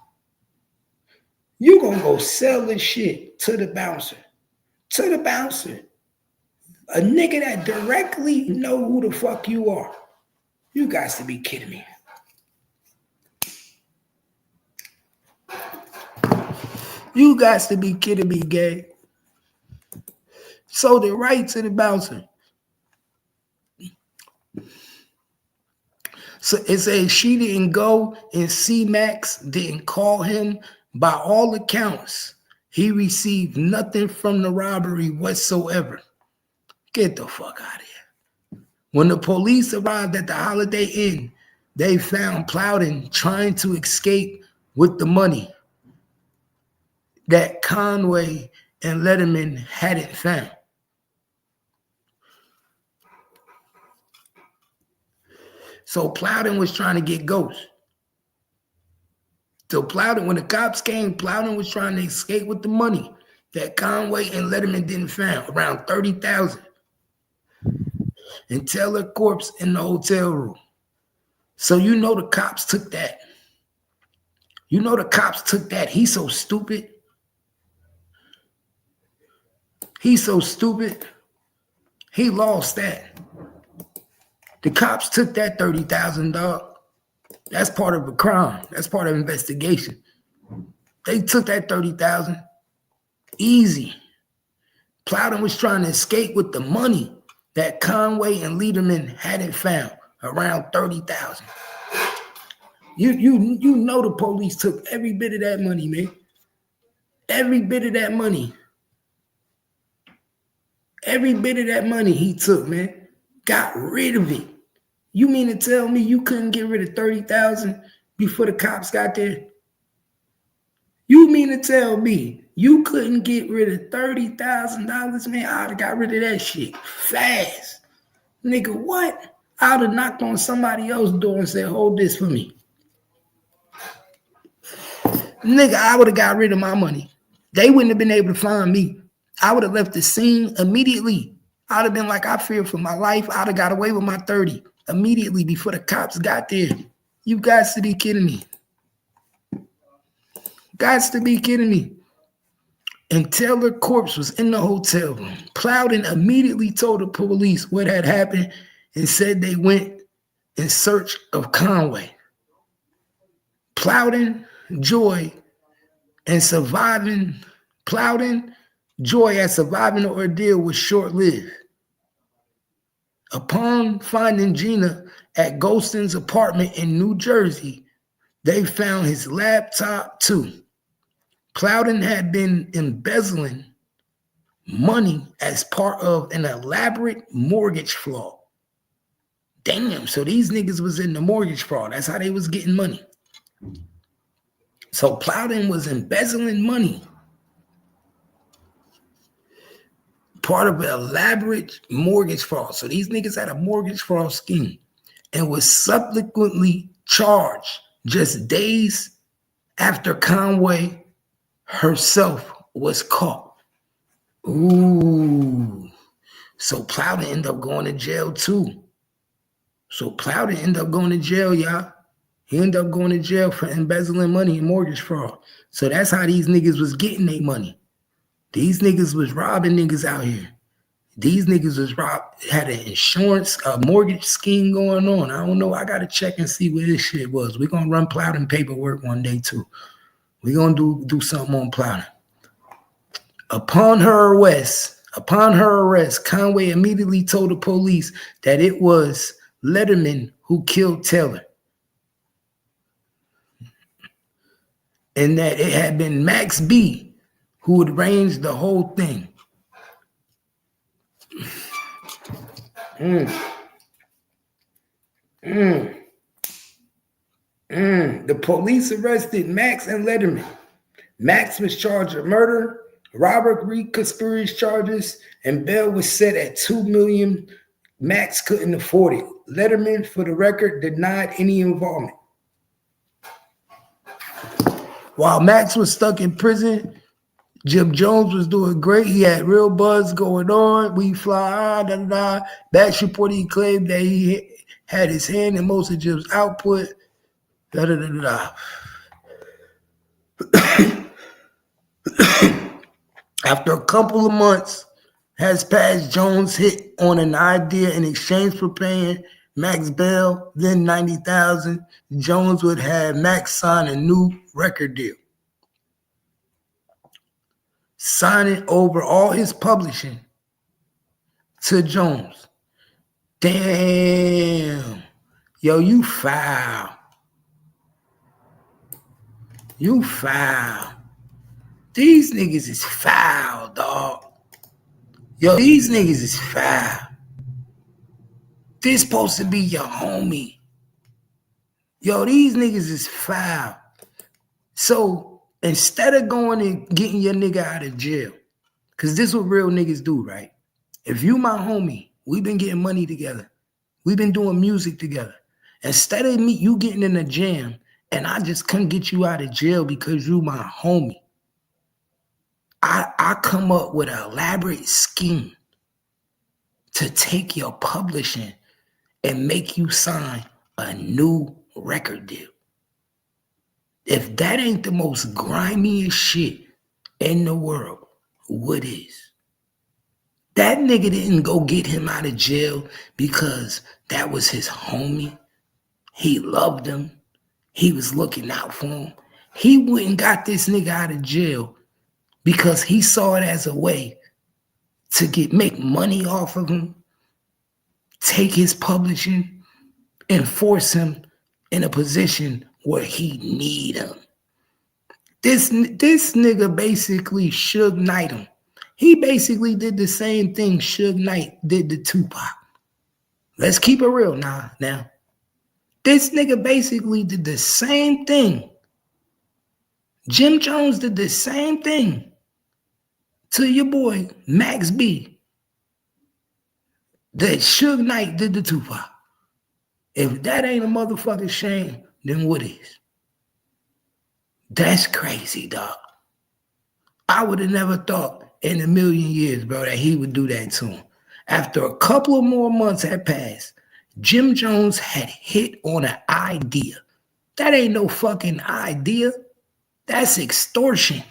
You gonna go sell this shit to the bouncer. To the bouncer. A nigga that directly know who the fuck you are. You guys to be kidding me. You guys to be kidding me, gay. Sold it right to the bouncer. So it says she didn't go and C-Max didn't call him. By all accounts, he received nothing from the robbery whatsoever. Get the fuck out of here. When the police arrived at the Holiday Inn, they found Plowden trying to escape with the money that Conway and Letterman hadn't found. So Plowden was trying to get Ghost. So Plowden, when the cops came, Plowden was trying to escape with the money that Conway and Letterman didn't find, around $30,000. And Taylor corpse in the hotel room. So you know the cops took that. You know the cops took that. He's so stupid. He's so stupid. He lost that. The cops took that $30,000, dog. That's part of a crime. That's part of investigation. They took that $30,000. Easy. Plowden was trying to escape with the money that Conway and Lederman hadn't found, around $30,000. You know the police took every bit of that money, man. Every bit of that money. Every bit of that money he took, man. Got rid of it. You mean to tell me you couldn't get rid of 30,000 before the cops got there? You mean to tell me you couldn't get rid of $30,000, man? I'd have got rid of that shit fast. Nigga, what? I'd have knocked on somebody else's door and said, hold this for me. Nigga, I would have got rid of my money. They wouldn't have been able to find me. I would have left the scene immediately. I'd have been like, I fear for my life. I'd have got away with my 30 immediately before the cops got there. You guys to be kidding me. Guys to be kidding me. And Taylor's corpse was in the hotel room. Plowden immediately told the police what had happened and said they went in search of Conway. Plowden, joy at surviving the ordeal was short-lived. Upon finding Gina at Golston's apartment in New Jersey, they found his laptop too. Plowden had been embezzling money as part of an elaborate mortgage fraud. Damn, so these niggas was in the mortgage fraud. That's how they was getting money. So Plowden was embezzling money. Part of an elaborate mortgage fraud. So these niggas had a mortgage fraud scheme and was subsequently charged just days after Conway herself was caught. Ooh. So Plowden ended up going to jail too. Y'all. He ended up going to jail for embezzling money and mortgage fraud. So that's how these niggas was getting their money. These niggas was robbing niggas out here. These niggas was had an insurance, a mortgage scheme going on. I don't know. I got to check and see where this shit was. We're going to run Plowden paperwork one day too. We're going to do something on Plowden. Upon her arrest, Conway immediately told the police that it was Letterman who killed Taylor, and that it had been Max B who had arranged the whole thing. The police arrested Max and Letterman. Max was charged with murder, robbery, conspiracy charges, and bail was set at $2 million. Max couldn't afford it. Letterman, for the record, denied any involvement. While Max was stuck in prison, Jim Jones was doing great. He had real buzz going on. We fly, Batch report, he claimed that he had his hand in most of Jim's output. After a couple of months has passed, Jones hit on an idea in exchange for paying Max bail, then $90,000. Jones would have Max sign a new record deal, signing over all his publishing to Jones. Damn. Yo, you foul. You foul. These niggas is foul, dog. Yo, these niggas is foul. This supposed to be your homie. Yo, these niggas is foul. So instead of going and getting your nigga out of jail, because this is what real niggas do, right? If you my homie, we've been getting money together. We've been doing music together. Instead of you getting in a jam and I just couldn't get you out of jail because you my homie, I come up with an elaborate scheme to take your publishing and make you sign a new record deal. If that ain't the most grimiest shit in the world, what is? That nigga didn't go get him out of jail because that was his homie. He loved him. He was looking out for him. He went and got this nigga out of jail because he saw it as a way to make money off of him, take his publishing, and force him in a position where he need him. This nigga basically Suge Knight him. He basically did the same thing Suge Knight did to Tupac. Let's keep it real now. This nigga basically did the same thing. Jim Jones did the same thing to your boy Max B that Suge Knight did to Tupac. If that ain't a motherfucking shame, then what is? That's crazy, dog. I would have never thought in a million years, bro, that he would do that to him. After a couple of more months had passed, Jim Jones had hit on an idea. That ain't no fucking idea. That's extortion.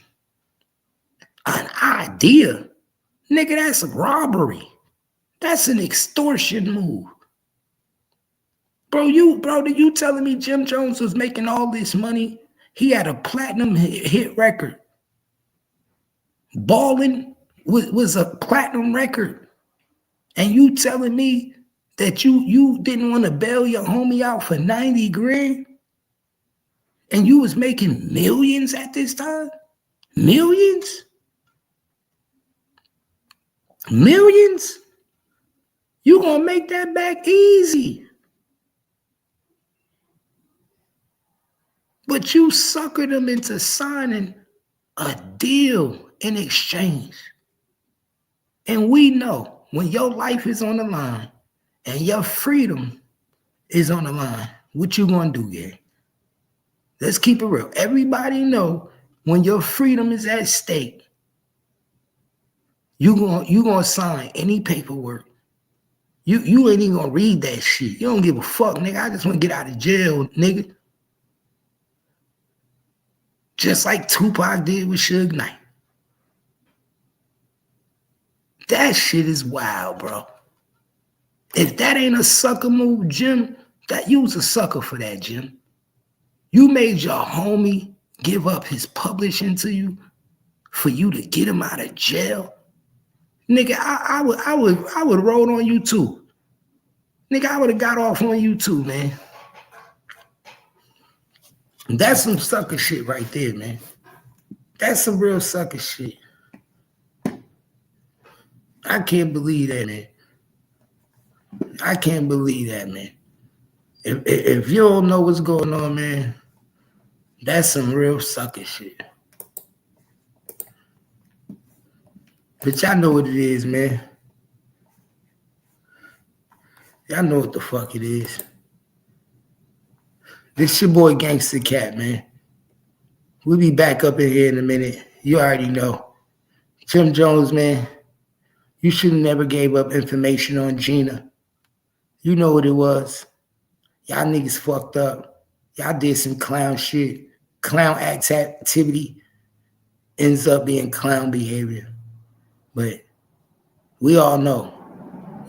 An idea? Nigga, that's a robbery. That's an extortion move. Bro, you telling me Jim Jones was making all this money? He had a platinum hit record. Ballin' was a platinum record. And you telling me that you didn't want to bail your homie out for 90 grand? And you was making millions at this time? Millions? Millions? You gonna make that back easy. But you suckered them into signing a deal in exchange. And we know when your life is on the line and your freedom is on the line, what you gonna do, Gary? Let's keep it real. Everybody know when your freedom is at stake, you gonna sign any paperwork. You ain't even gonna read that shit. You don't give a fuck, nigga. I just want to get out of jail, nigga. Just like Tupac did with Suge Knight. That shit is wild, bro. If that ain't a sucker move, Jim, that you was a sucker for that, Jim. You made your homie give up his publishing to you for you to get him out of jail. Nigga, I would roll on you too. Nigga, I would have got off on you too, man. That's some sucker shit right there, man. That's some real sucker shit. I can't believe that, man. I can't believe that, man. If you don't know what's going on, man, that's some real sucker shit. But y'all know what it is, man. Y'all know what the fuck it is. This your boy Gangsta Cat, man. We'll be back up in here in a minute. You already know. Jim Jones, man, you should have never gave up information on Gina. You know what it was. Y'all niggas fucked up. Y'all did some clown shit. Clown activity ends up being clown behavior. But we all know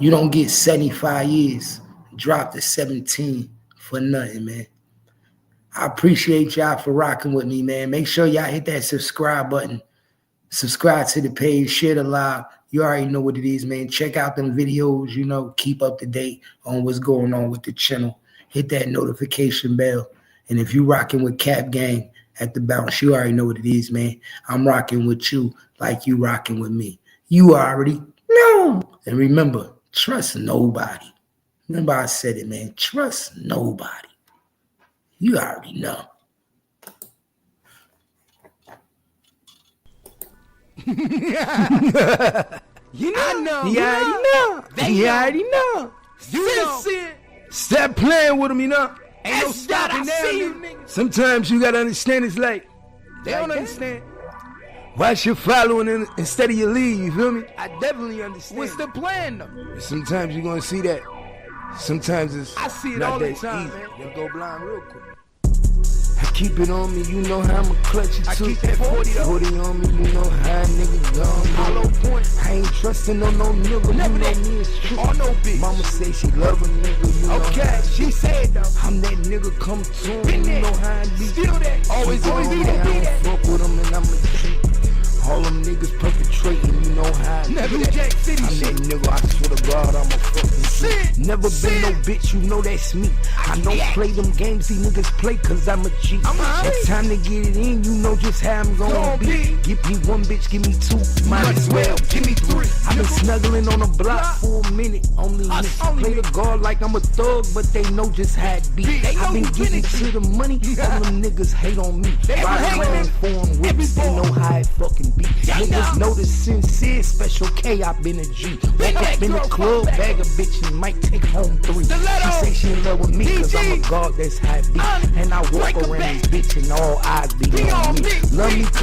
you don't get 75 years dropped to 17 for nothing, man. I appreciate y'all for rocking with me, man. Make sure y'all hit that subscribe button. Subscribe to the page, share the live. You already know what it is, man. Check out them videos, you know, keep up to date on what's going on with the channel. Hit that notification bell. And if you rocking with Cap Gang at the bounce, you already know what it is, man. I'm rocking with you like you rocking with me. You already know. And remember, trust nobody. Remember I said it, man. Trust nobody. You already know. You know. I know. You already know. You already know. You know. Stop playing with them, you know. Ain't no stopping now. Sometimes you gotta understand it's like they don't understand. Watch your following instead of your lead, you feel me? I definitely understand. What's the plan though? Sometimes you're gonna see that. Sometimes it's I see it not all that the time, easy. man. You'll go blind real quick. I keep it on me, you know how I'ma clutch it I too. keep that 40 on me, you know how a nigga gone. Hollow point. I ain't trusting on no nigga, Never you know that. me, it's true. Or no bitch. Mama say she love a nigga, you know Okay, how she said though. I'm that nigga come to him, Been you there. know how I be. Still that. Always be I that. don't fuck with him and I'ma cheat. All them niggas perpetrating, you know how I Never do that. Jack City I'm shit. that nigga, I swear to God, I'm a fucking Shit. Never been no bitch, you know that's me. I don't play them games, these niggas play cause I'm a G. I'm a It's G. time to get it in, you know just how I'm gonna Gon' be. be. Give me one bitch, give me two, might as well give me three. I've been snuggling on the block for a minute, only niggas play the guard like I'm a thug, but they know just how it be. They know I've been who getting finished to the money, all them niggas hate on me. They Ride hate around on foreign whips, they boy. know how it fucking be. Yeah, Niggas know. know the sincere special K, I been a G. Walk up in the girl, club, come back. bag a bitch and might take home 3. Stiletto. She say she in love with me cause I'm a DG. god, that's how it be. And I walk Break 'em around back. this bitch and all eyes be Be on on me. me. Love me cause